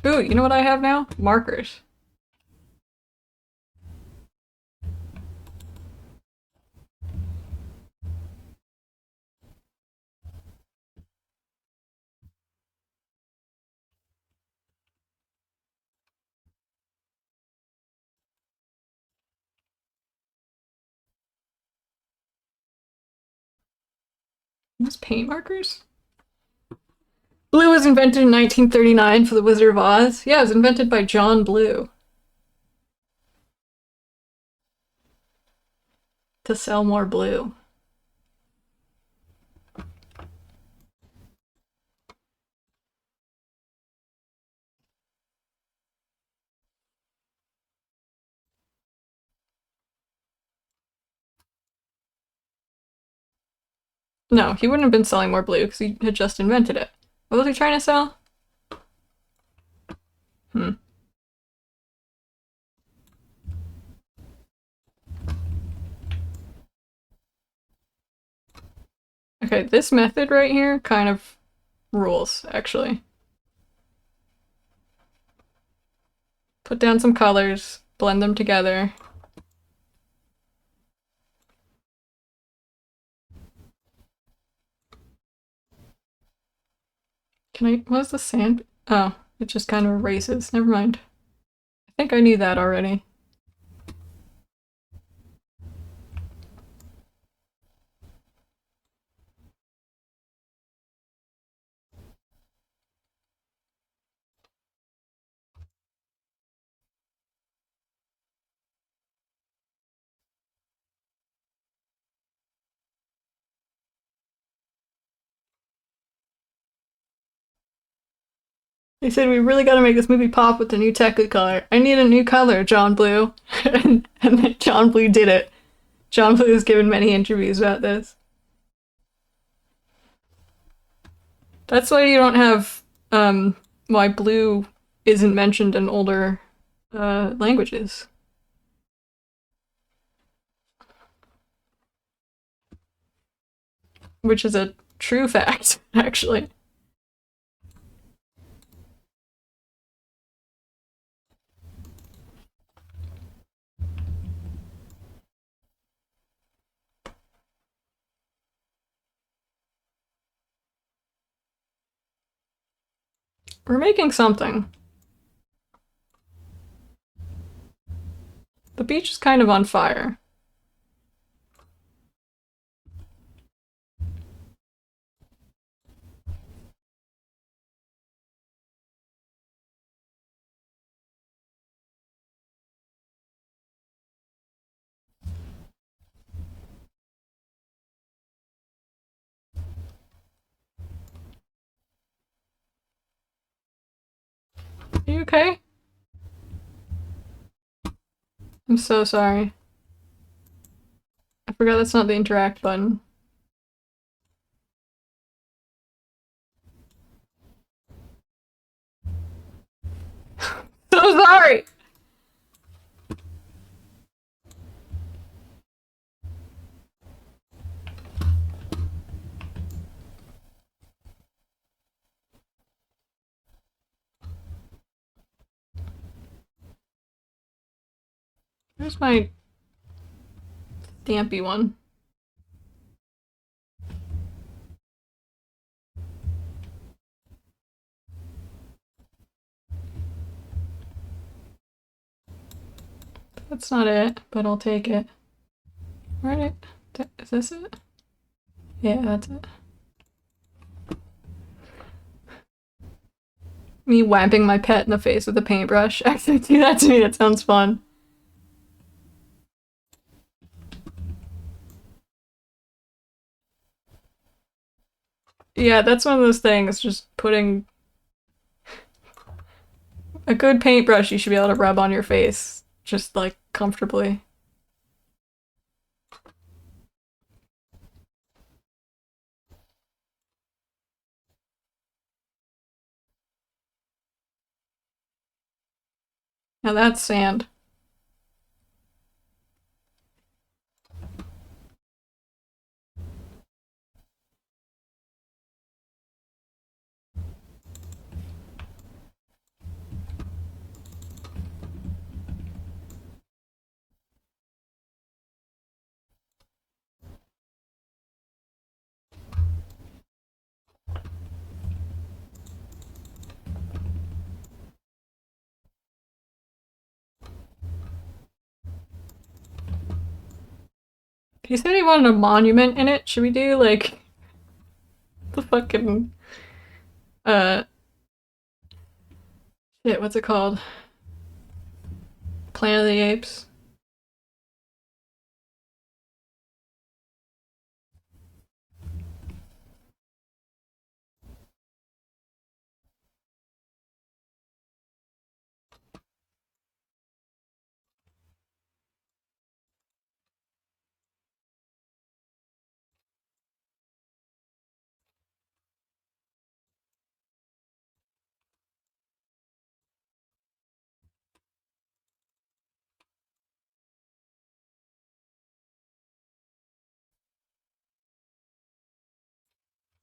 Ooh, you know what I have now? Markers. Those paint markers? Blue was invented in 1939 for the Wizard of Oz. Yeah, it was invented by John Blue. To sell more blue. No, he wouldn't have been selling more blue because he had just invented it. What was he trying to sell? Hmm. Okay, this method right here kind of rules, actually. Put down some colors, blend them together. Can I, what's the sand? Oh, it just kind of erases. Never mind. I think I knew that already. They said we really got to make this movie pop with the new Technicolor. I need a new color, John Blue. And then John Blue did it. John Blue has given many interviews about this. That's why you don't have why blue isn't mentioned in older languages. Which is a true fact, actually. We're making something. The beach is kind of on fire. Are you okay? I'm so sorry. I forgot that's not the interact button. So sorry! Where's my stampy one? That's not it, but I'll take it. Right? Is this it? Yeah, that's it. Me whapping my pet in the face with a paintbrush. Actually, do that to me. That sounds fun. Yeah, that's one of those things. Just putting a good paintbrush you should be able to rub on your face, just like comfortably. Now that's sand. He said he wanted a monument in it. Should we do like the fucking shit, what's it called? Planet of the Apes?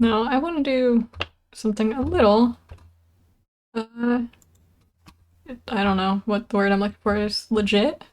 No, I want to do something a little. Uh, I don't know what the word I'm looking for is. Legit?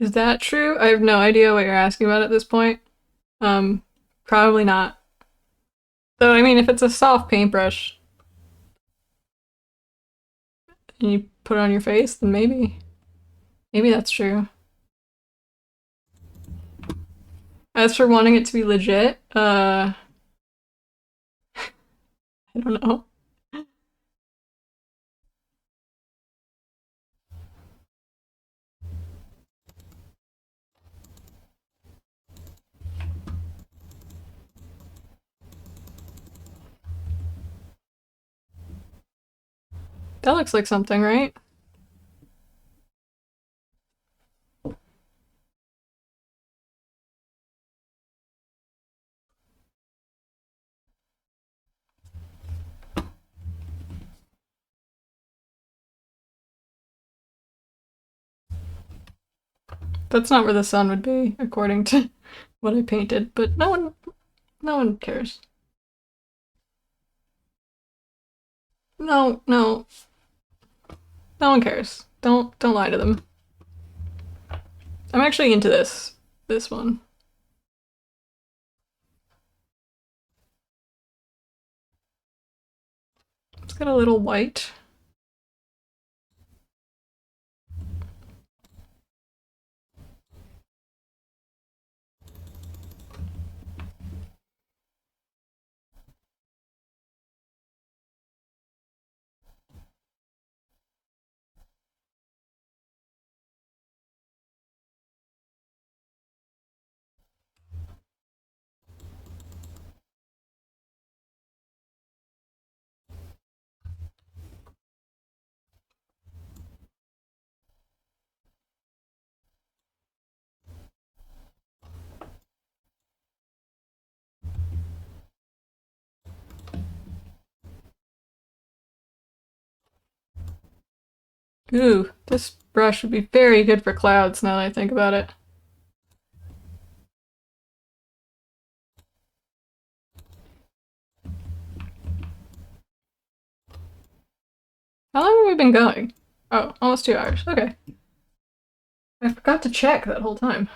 Is that true? I have no idea what you're asking about at this point. Um, Probably not. Though, I mean, if it's a soft paintbrush and you put it on your face, then maybe. Maybe that's true. As for wanting it to be legit, I don't know. That looks like something, right? That's not where the sun would be, according to what I painted, but no one cares. No, no, no one cares. Don't lie to them. I'm actually into this one. It's got a little white. Ooh, this brush would be very good for clouds now that I think about it. How long have we been going? Oh, almost 2 hours. Okay. I forgot to check that whole time.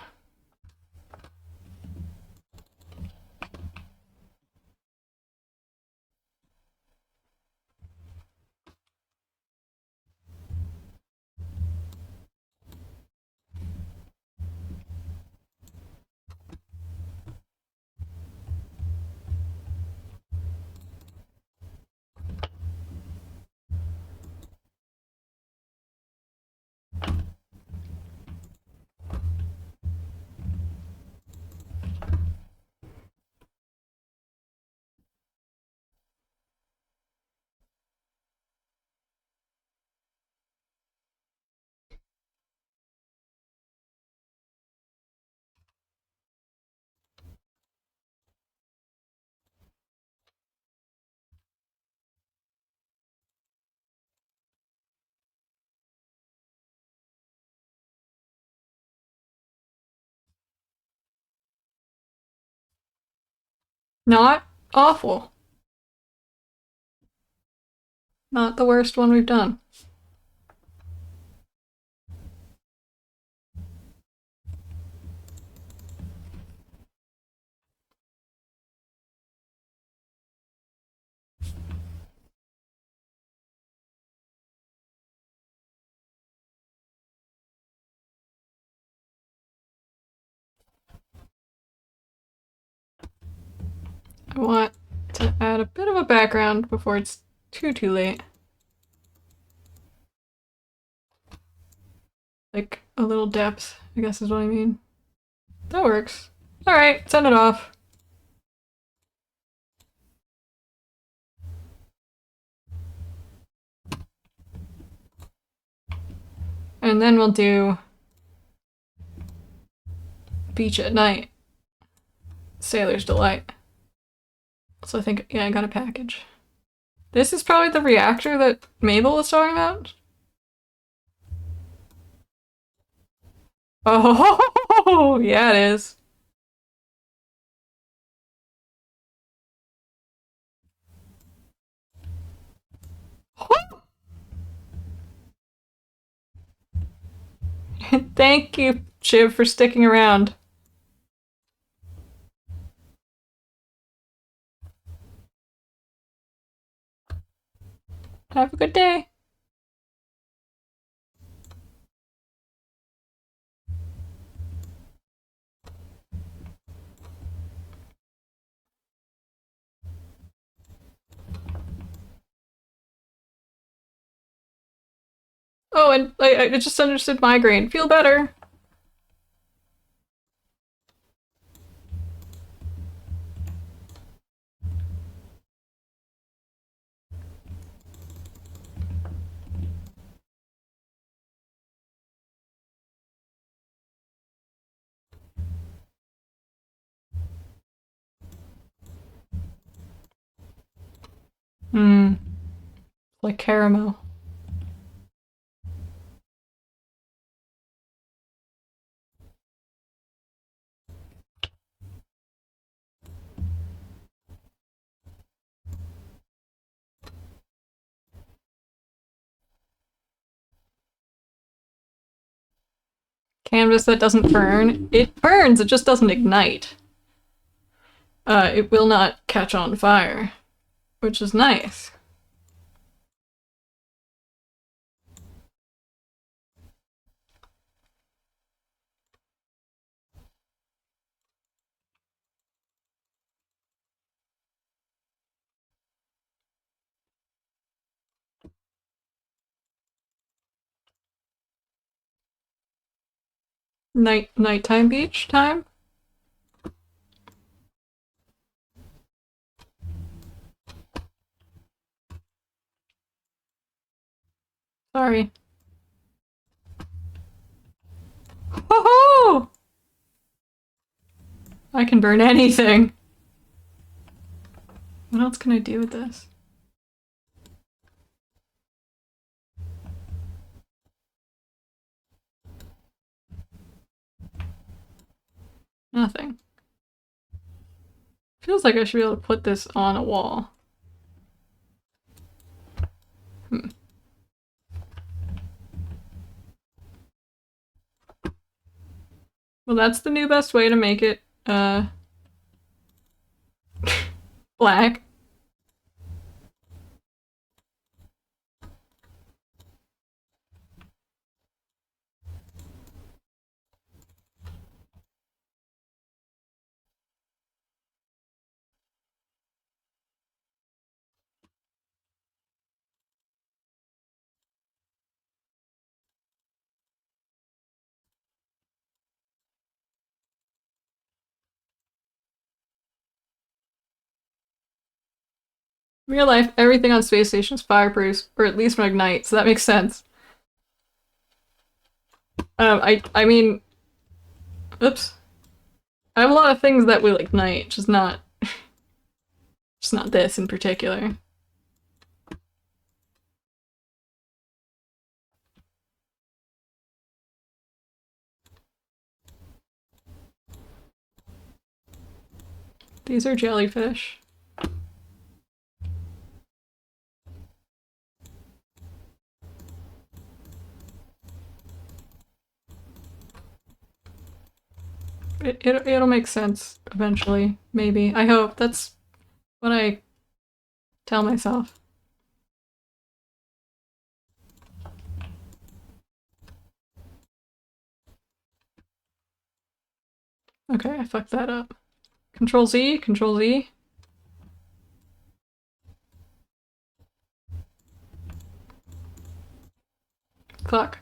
Not awful. Not the worst one we've done. I want to add a bit of a background before it's too late. Like a little depth, I guess is what I mean. That works. Alright, send it off. And then we'll do Beach at Night. Sailor's Delight. So I think, yeah, I got a package. This is probably the reactor that Mabel was talking about? Oh, yeah, it is. Thank you, Chiv, for sticking around. Have a good day. Oh, and I just understood migraine. Feel better. Hmm. Like caramel. Canvas that doesn't burn. It burns, it just doesn't ignite. It will not catch on fire, which is nice. Nighttime beach time? Sorry. Ho-ho! I can burn anything. What else can I do with this? Nothing. Feels like I should be able to put this on a wall. Well, that's the new best way to make it, black. Real life, everything on space station is fireproof, or at least from Ignite, so that makes sense. I mean, oops. I have a lot of things that will ignite, just not this in particular. These are jellyfish. It'll make sense eventually, maybe. I hope. That's what I tell myself. Okay, I fucked that up. Control Z, Control Z. Fuck.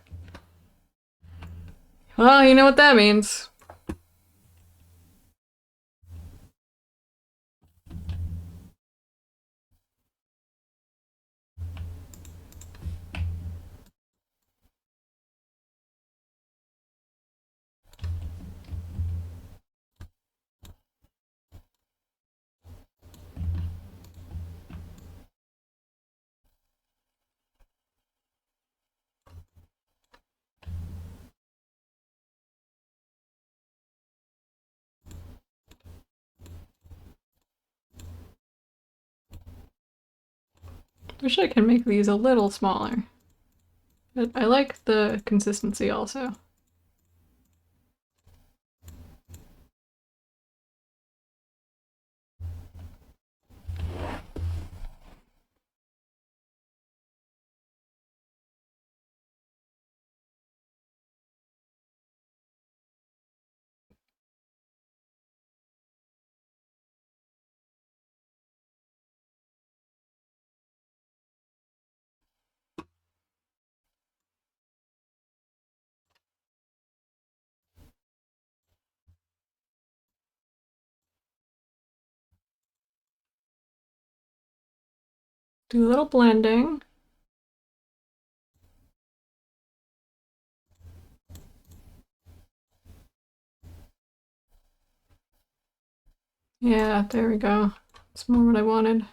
Well, you know what that means. Wish I could make these a little smaller. But I like the consistency also. Do a little blending. Yeah, there we go. It's more what I wanted.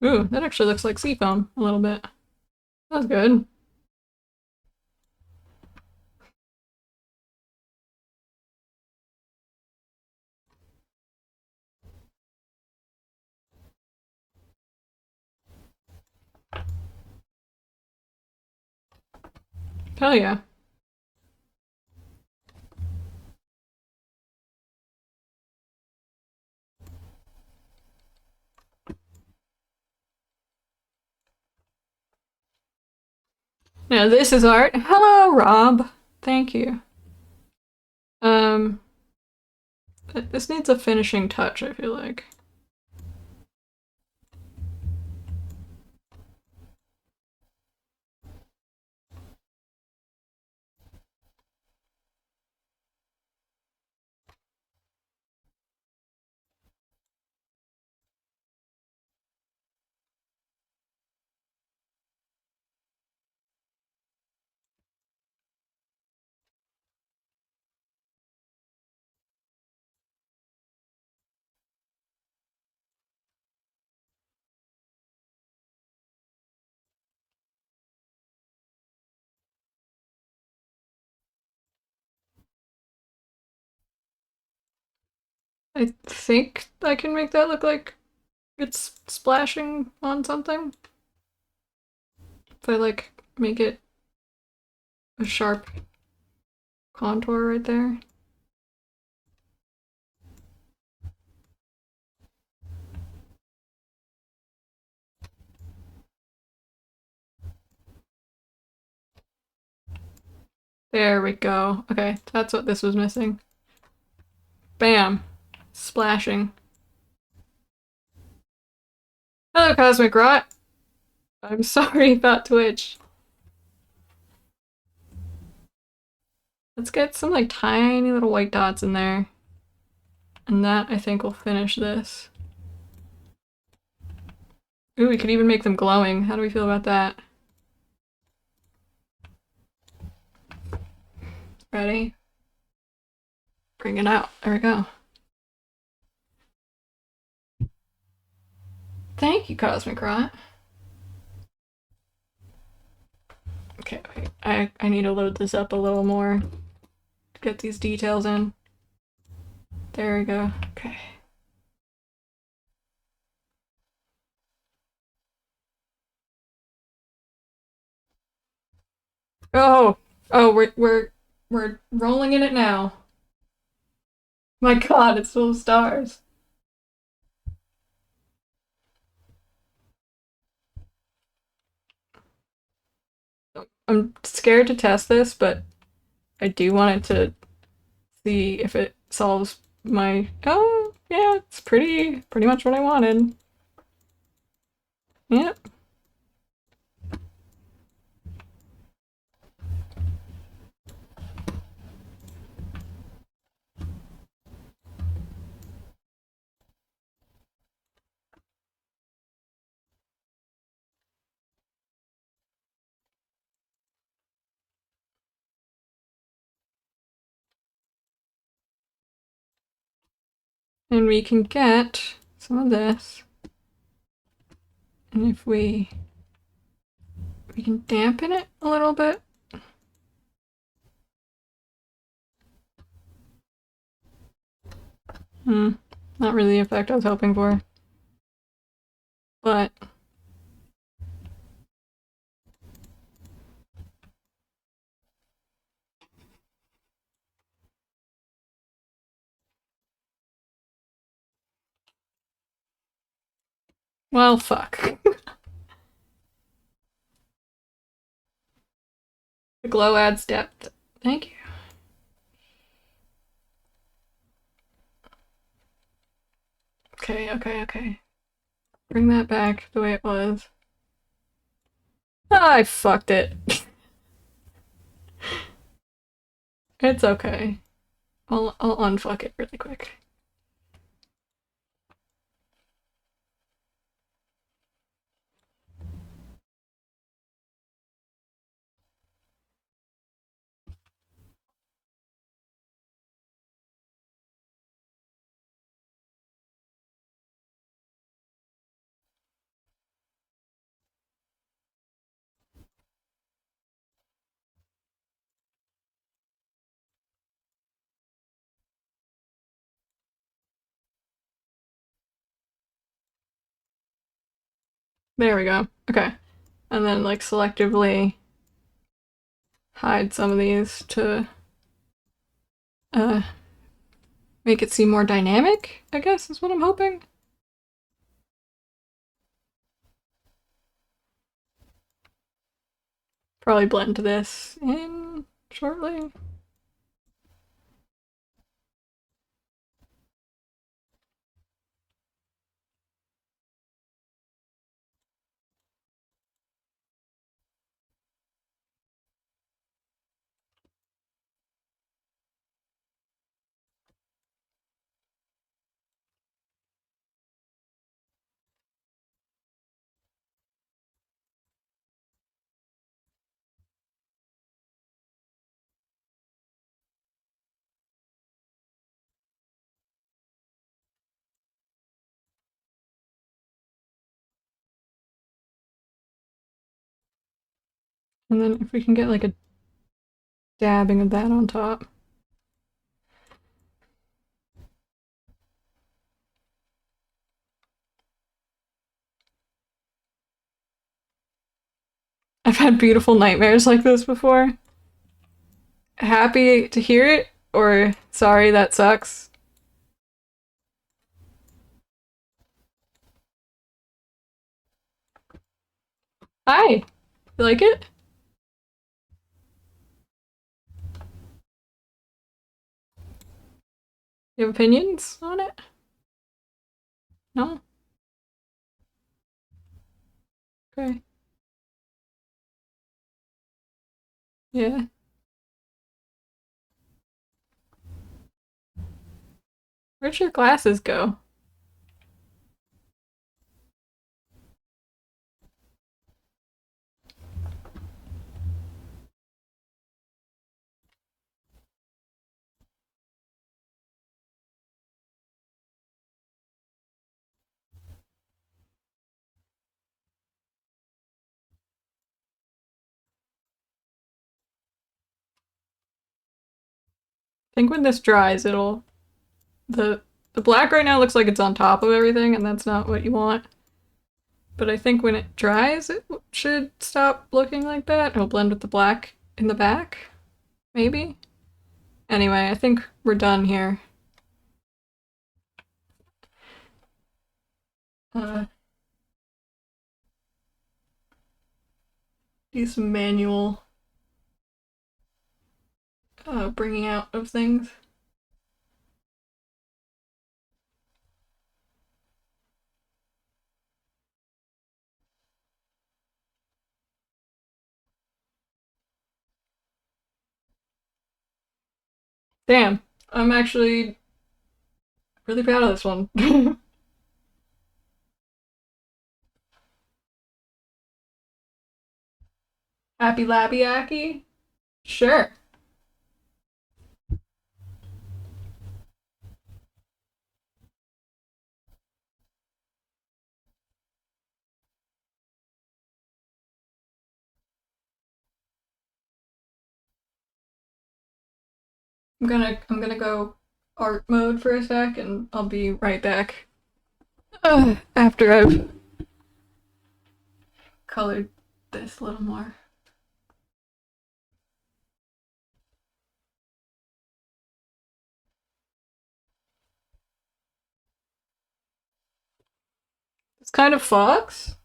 Ooh, that actually looks like seafoam a little bit. That's good. Hell yeah. Now this is art. Hello, Rob. Thank you. Um, this needs a finishing touch, I feel like. I think I can make that look like it's splashing on something. If I like make it a sharp contour right there. There we go. Okay, that's what this was missing. Bam. splashing. Hello, Cosmic Rot. I'm sorry about Twitch. Let's get some like tiny little white dots in there. And that, I think, will finish this. Ooh, we could even make them glowing. How do we feel about that? Ready? Bring it out. There we go. Thank you, Cosmic Rot. Okay, wait. I need to load this up a little more to get these details in. There we go. Okay. Oh, oh, we're rolling in it now. My God, it's full of stars. I'm scared to test this, but I do want it to see if it solves my. Oh, yeah, it's pretty much what I wanted. Yep. And we can get some of this. And if we can dampen it a little bit. Not really the effect I was hoping for. But well, fuck. The glow adds depth. Thank you. Okay, okay, okay. Bring that back the way it was. I fucked it. It's okay. I'll unfuck it really quick. There we go. Okay. And then like selectively hide some of these to uh make it seem more dynamic, I guess is what I'm hoping. Probably blend this in shortly. And then if we can get like a dabbing of that on top. I've had beautiful nightmares like this before. Happy to hear it, or sorry, that sucks. Hi! You like it? You have opinions on it? No? Okay. Yeah. Where'd your glasses go? I think when this dries, it'll the black right now looks like it's on top of everything, and that's not what you want. But I think when it dries, it should stop looking like that. It'll blend with the black in the back, maybe. Anyway, I think we're done here. Uh, do some manual bringing out of things. Damn, I'm actually really proud of this one. Happy Labby Aki? Sure. I'm gonna go art mode for a sec, and I'll be right back. After I've colored this a little more. It's kind of fox.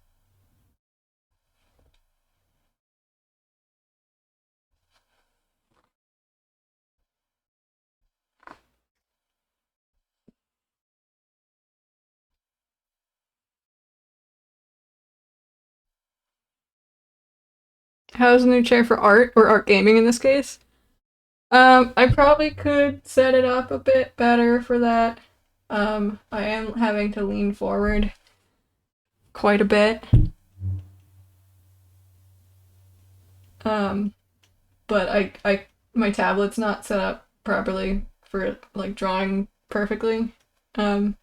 How's the new chair for art or art gaming in this case? I probably could set it up a bit better for that. I am having to lean forward quite a bit. Um, but my tablet's not set up properly for like drawing perfectly. Um,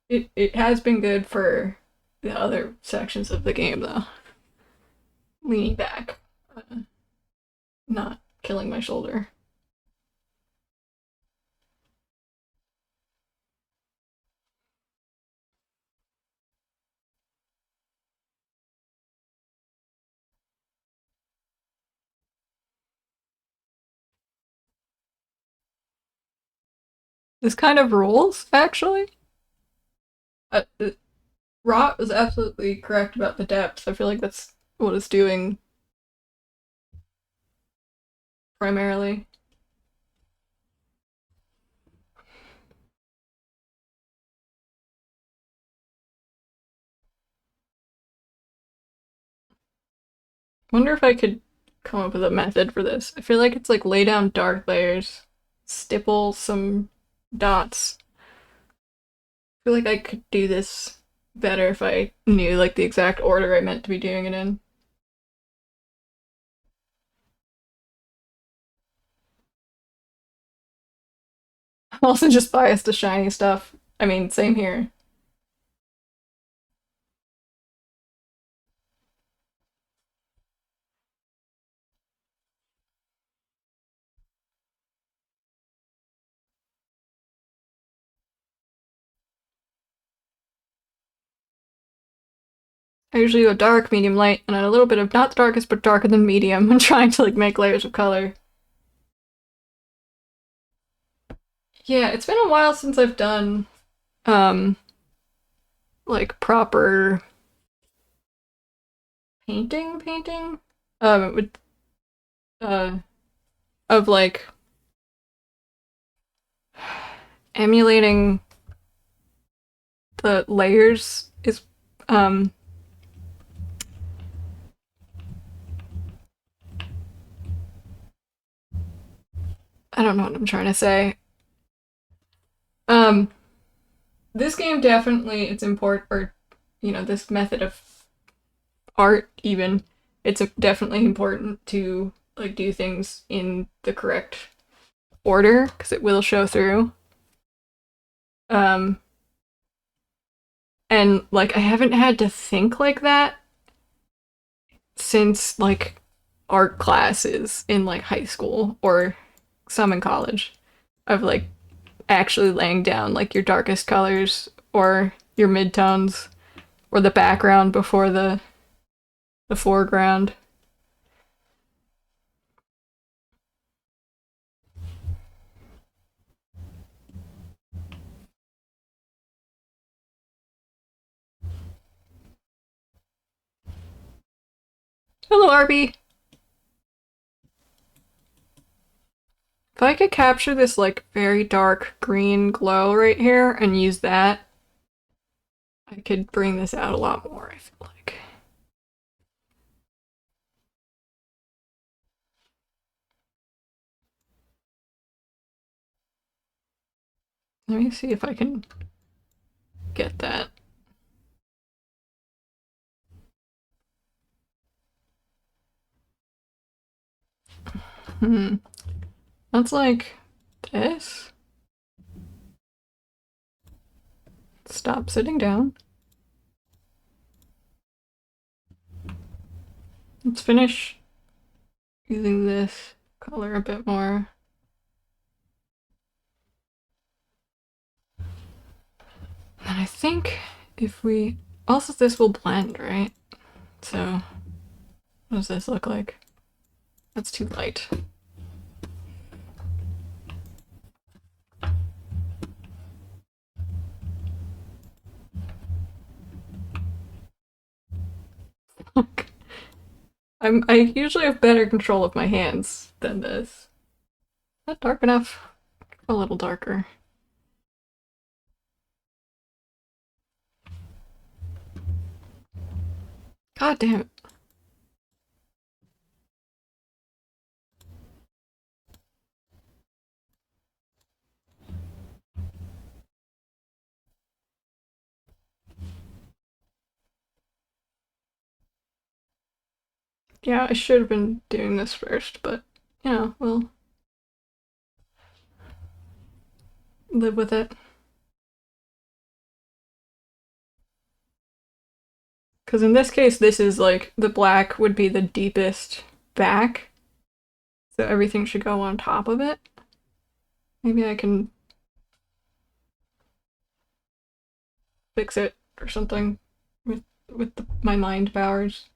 it has been good for the other sections of the game though. Leaning back, not killing my shoulder. This kind of rules, actually. Uh, Rot was absolutely correct about the depth. I feel like that's what it's doing primarily. Wonder if I could come up with a method for this. I feel like it's like lay down dark layers, stipple some dots. I feel like I could do this better if I knew like the exact order I meant to be doing it in. I'm also just biased to shiny stuff. I mean, same here. I usually go dark, medium, light, and a little bit of not the darkest, but darker than medium. I'm trying to like make layers of color. Yeah, it's been a while since I've done um like proper painting. With uh of like emulating the layers is um I don't know what I'm trying to say. Um this game definitely it's important or this method of art even it's definitely important to like do things in the correct order because it will show through. Um and like I haven't had to think like that since like art classes in like high school or some in college of like actually laying down like your darkest colors or your midtones or the background before the foreground. Hello, Arby. If I could capture this like very dark green glow right here and use that, I could bring this out a lot more, I feel like. Let me see if I can get that. Hmm. That's like this. Stop sitting down. Let's finish using this color a bit more. And I think if we... Also, this will blend, right? So, what does this look like? That's too light. I usually have better control of my hands than this. Is that dark enough? A little darker. God damn it. Yeah, I should have been doing this first, but we'll live with it. Because in this case, this is like the black would be the deepest back, so everything should go on top of it. Maybe I can fix it or something with my mind powers.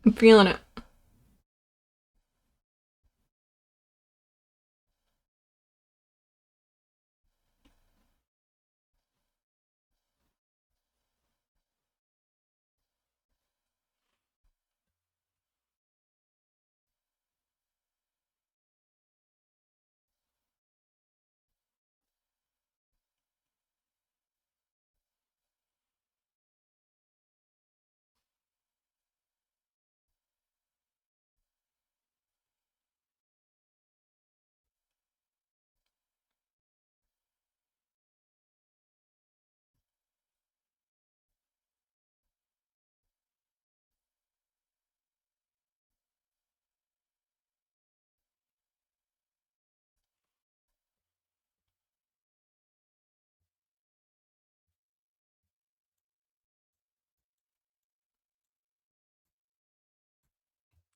I'm feeling it.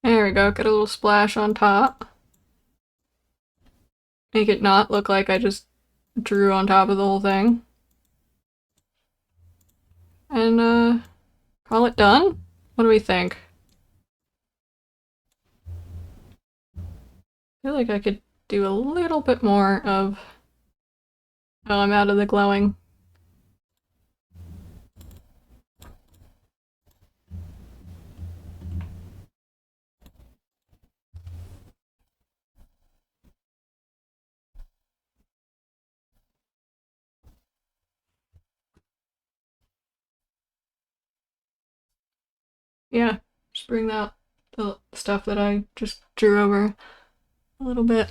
There we go. Get a little splash on top. Make it not look like I just drew on top of the whole thing. And Call it done? What do we think? I feel like I could do a little bit more of... Oh, I'm out of the glowing. Yeah, just bring out the stuff that I just drew over a little bit.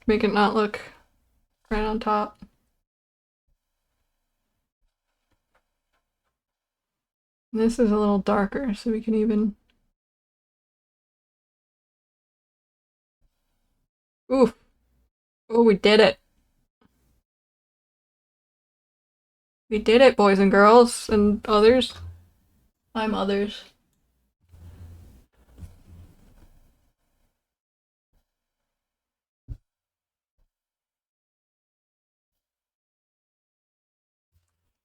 Make it not look right on top. And this is a little darker, so we can even... Ooh! Oh, we did it! We did it, boys and girls, and others. I'm others.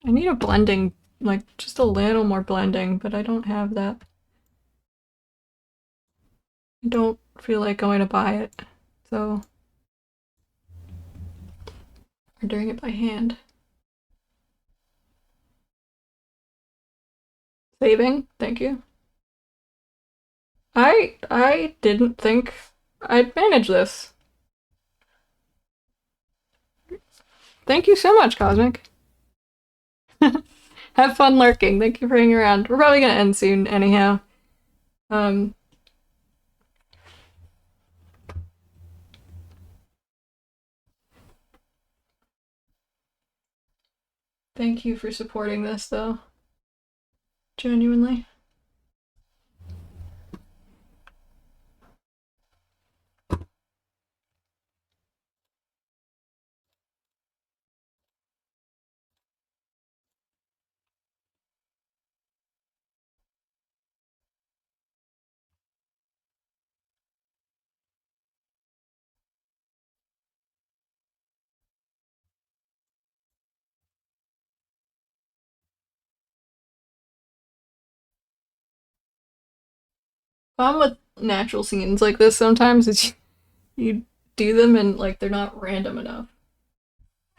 I need a blending, like, just a little more blending, but I don't have that. I don't feel like going to buy it, so we're doing it by hand. Saving, thank you. I didn't think I'd manage this. Thank you so much, Cosmic. Have fun lurking. Thank you for hanging around. We're probably gonna end soon, anyhow. Um, Thank you for supporting this, though. Genuinely. Problem with natural scenes like this sometimes is you do them and like they're not random enough.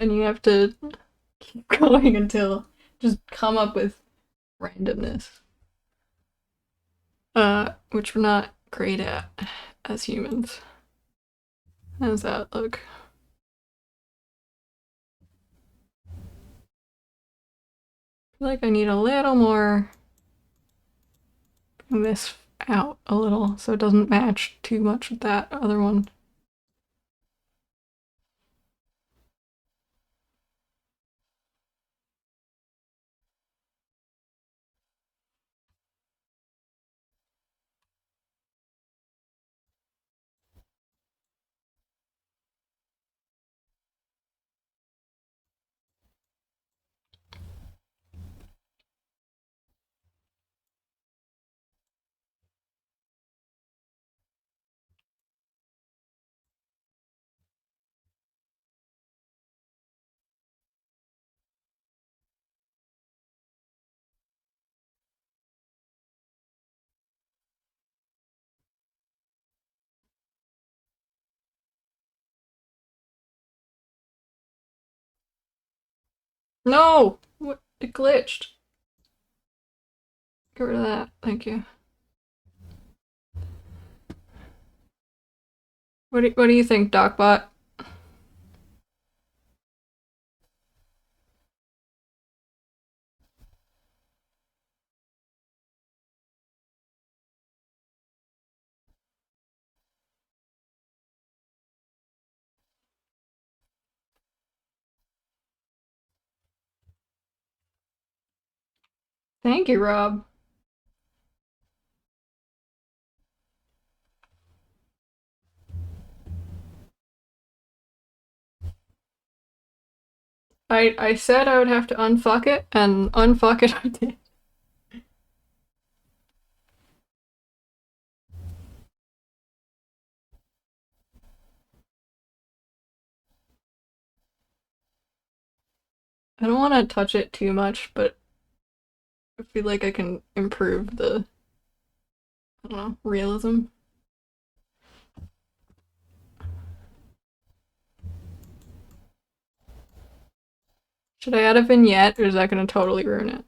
And you have to keep going until just come up with randomness. Which we're not great at as humans. How does that look? I feel like I need a little more bring this out a little so it doesn't match too much with that other one. No! What? It glitched. Get rid of that. Thank you. What do you think, Docbot? Thank you, Rob. I said I would have to unfuck it, and unfuck it I did. I don't want to touch it too much, but I feel like I can improve the, I don't know, realism. Should I add a vignette, or is that going to totally ruin it?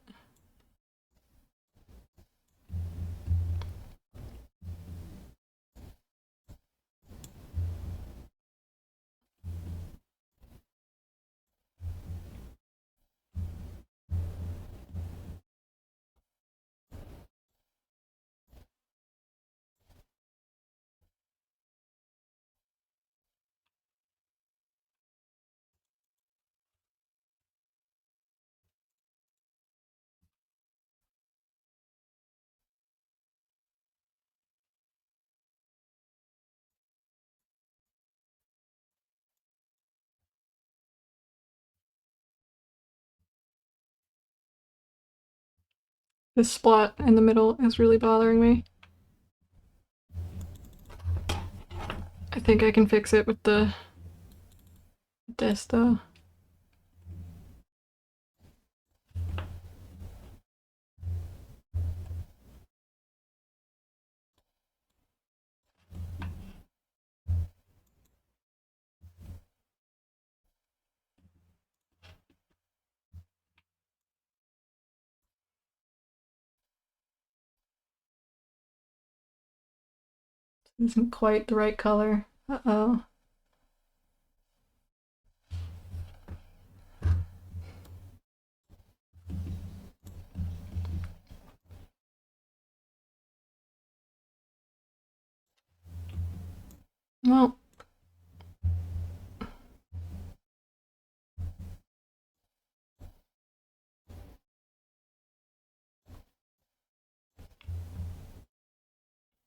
This spot in the middle is really bothering me. I think I can fix it with this though. Isn't quite the right color. Uh-oh. Well,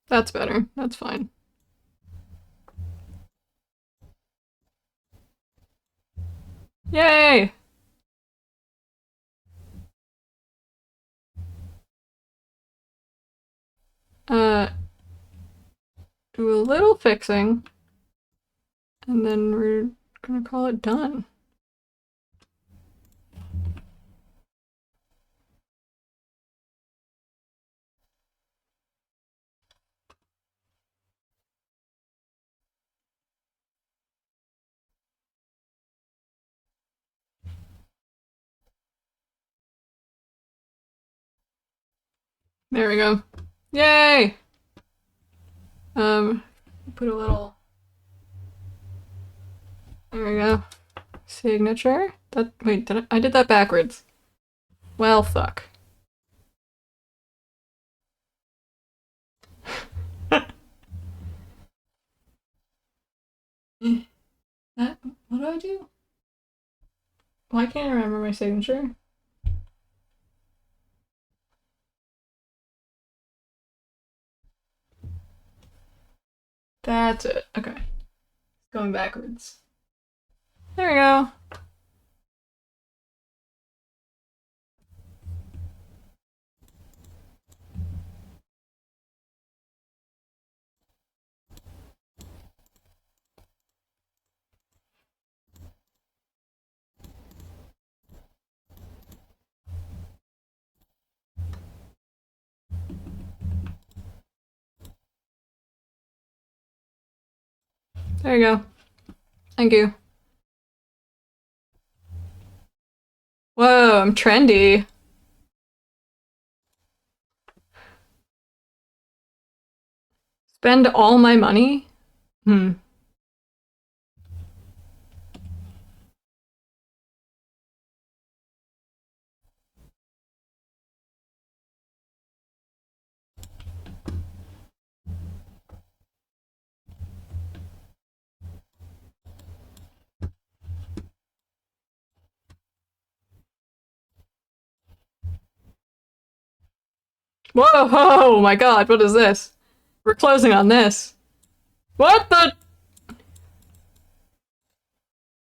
that's better. That's fine. Yay! Uh, do a little fixing, and then we're gonna call it done. There we go. Yay! Put a little. There we go. Signature. That wait, I did that backwards. Well, fuck. That what do I do? Why can't I remember my signature? That's it. Okay. Going backwards. There we go. There you go. Thank you. Whoa, I'm trendy. Spend all my money? Hmm. Whoa, oh my god, what is this? We're closing on this. What the?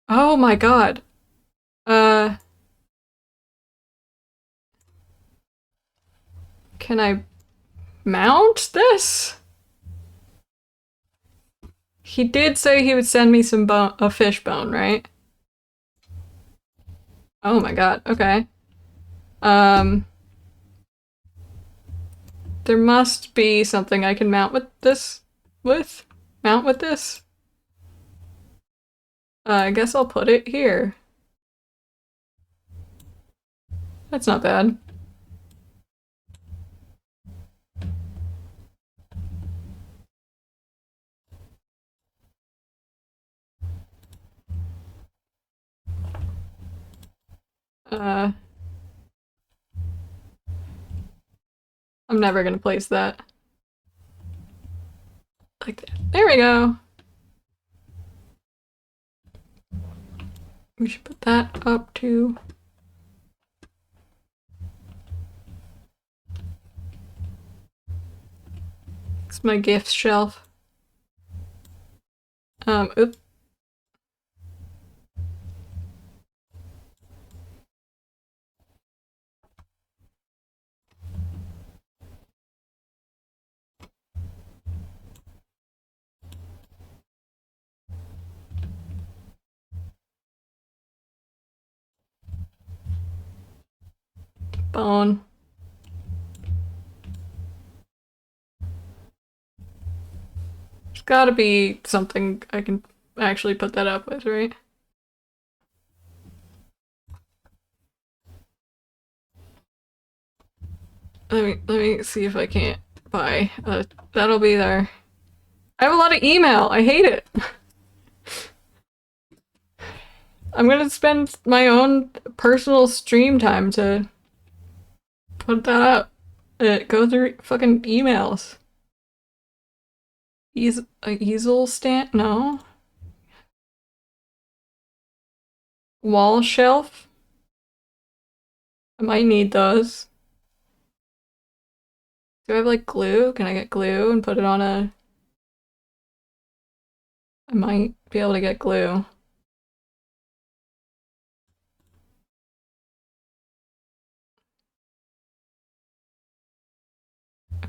Oh my god. Uh, can I mount this? He did say he would send me some a fish bone, right? Oh my god, okay. Um, There must be something I can mount with this. Mount with this? I guess I'll put it here. That's not bad. I'm never gonna place that. Like that. There we go. We should put that up too. It's my gifts shelf. Oops. Bone. There's gotta be something I can actually put that up with, right? Let me see if I can't buy. That'll be there. I have a lot of email. I hate it. I'm gonna spend my own personal stream time to put that up. Go through fucking emails. Easel stand? No. Wall shelf? I might need those. Do I have like glue? Can I get glue and put it on a... I might be able to get glue.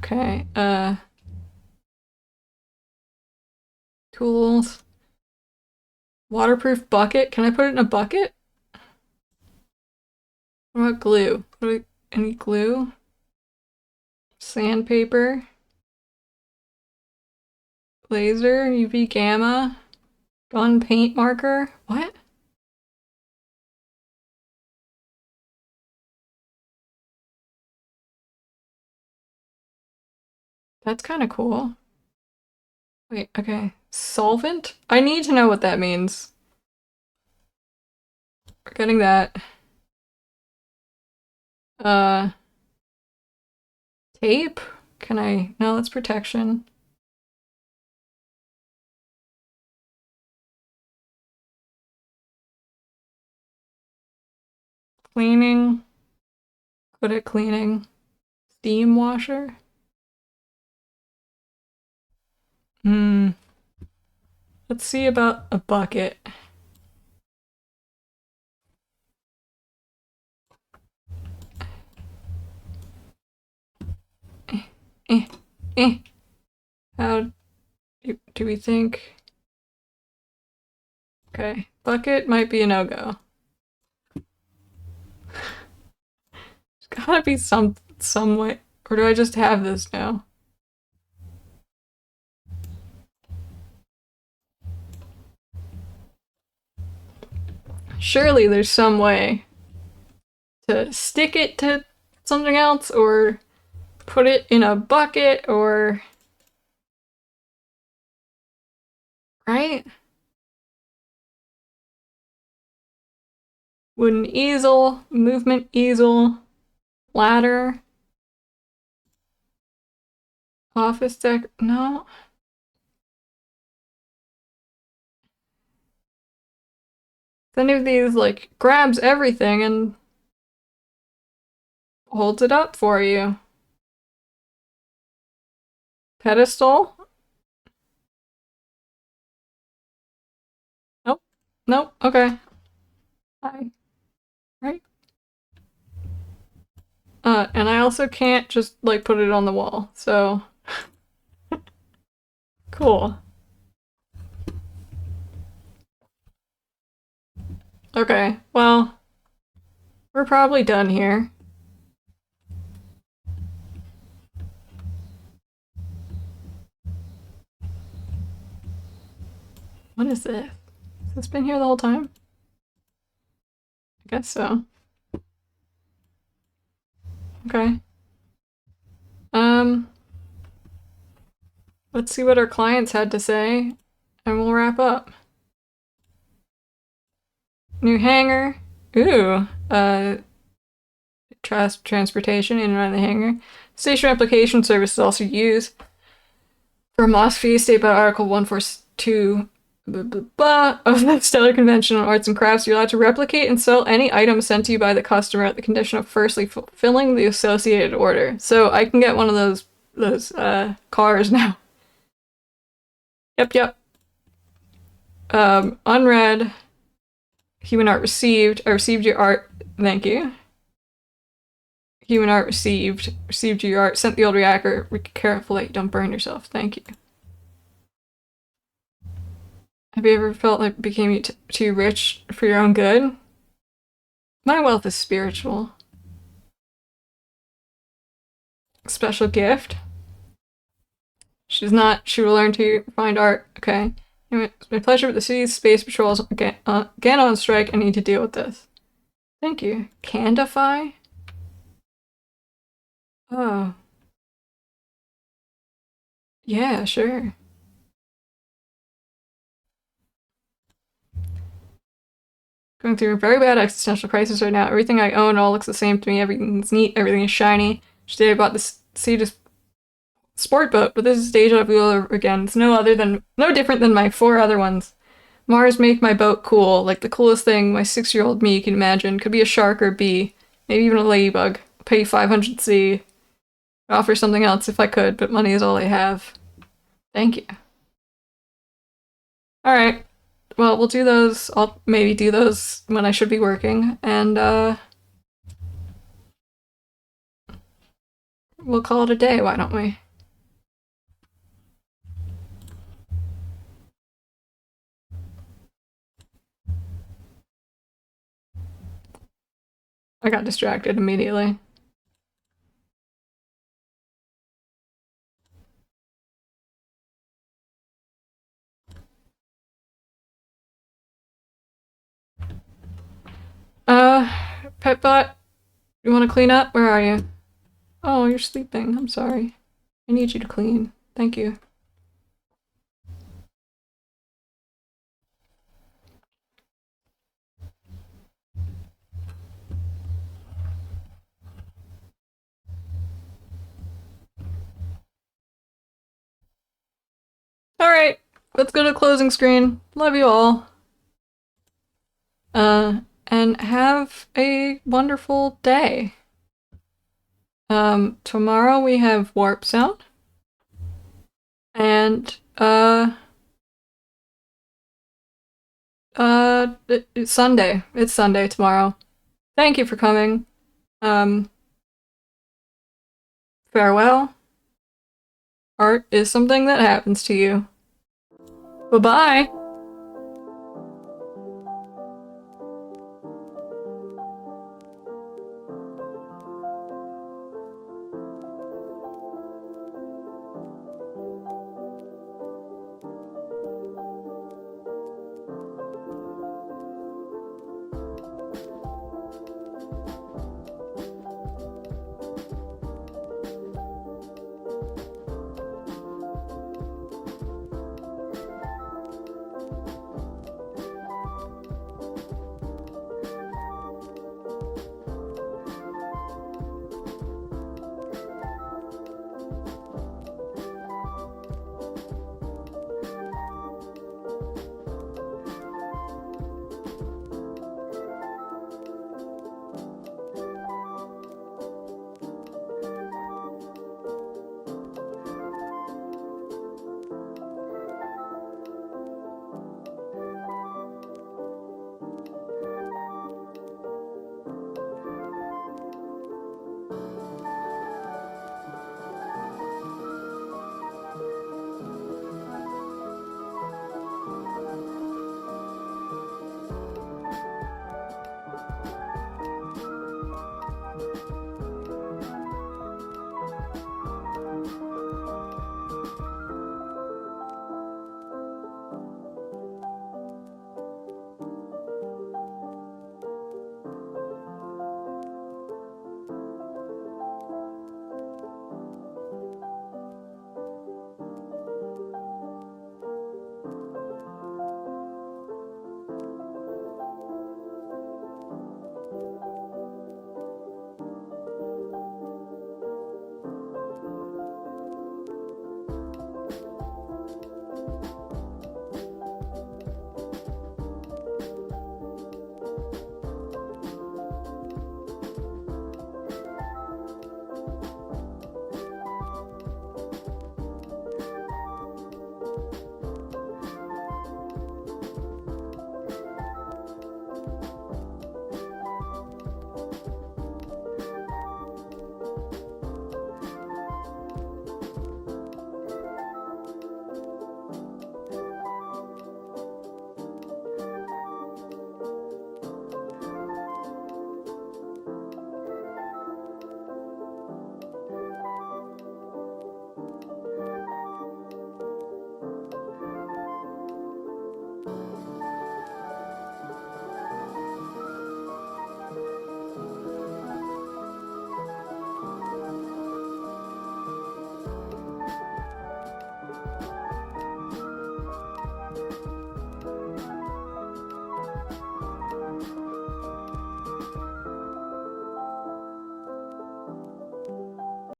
Okay, tools. Waterproof bucket? Can I put it in a bucket? What about glue? Any glue? Sandpaper? Laser? UV gamma? Gun paint marker? What? That's kind of cool. Wait, okay. Solvent? I need to know what that means. We're getting that. Uh, tape? Can I? No, that's protection. Cleaning. Good at cleaning. Steam washer? Hmm. Let's see about a bucket. Eh, eh. How do we think? Okay, bucket might be a no-go. There's gotta be some way, or do I just have this now? Surely there's some way to stick it to something else, or put it in a bucket, or... Right? Wooden easel, movement easel, ladder, office deck. No. Any of these, like, grabs everything and holds it up for you. Pedestal? Nope. Nope. Okay. Hi. Right. And I also can't just, like, put it on the wall, so... Cool. Okay, well... We're probably done here. What is this? Has this been here the whole time? I guess so. Okay. Let's see what our clients had to say, and we'll wrap up. New hangar. Ooh. Transportation in and around the hangar. Station replication service is also used. For MOSFET, state by Article 142 blah, blah, blah, of the Stellar Convention on Arts and Crafts, you're allowed to replicate and sell any item sent to you by the customer at the condition of firstly fulfilling the associated order. So I can get one of those cars now. Yep. Unread. Human art received. I received your art. Thank you. Human art received. Received your art. Sent the old reactor. Carefully, don't burn yourself. Thank you. Have you ever felt like became too rich for your own good? My wealth is spiritual. Special gift. She will learn to find art. Okay. It's my pleasure, but the city's space patrols again on strike. I need to deal with this. Thank you. Candify? Oh. Yeah, sure. Going through a very bad existential crisis right now. Everything I own all looks the same to me. Everything's neat. Everything is shiny. Today I bought this sport boat, but this is deja vu all over again. It's no different than my 4 other ones. Mars make my boat cool, like the coolest thing my 6-year-old me can imagine. Could be a shark or a bee, maybe even a ladybug. Pay 500C. Offer something else if I could, but money is all I have. Thank you. Alright. Well, we'll do those. I'll maybe do those when I should be working, and we'll call it a day, why don't we? I got distracted immediately. Petbot, you want to clean up? Where are you? Oh, you're sleeping. I'm sorry. I need you to clean. Thank you. Alright, let's go to the closing screen. Love you all. And have a wonderful day. Tomorrow we have Warp Sound. And, it's Sunday. It's Sunday tomorrow. Thank you for coming. Farewell. Art is something that happens to you. Bye-bye!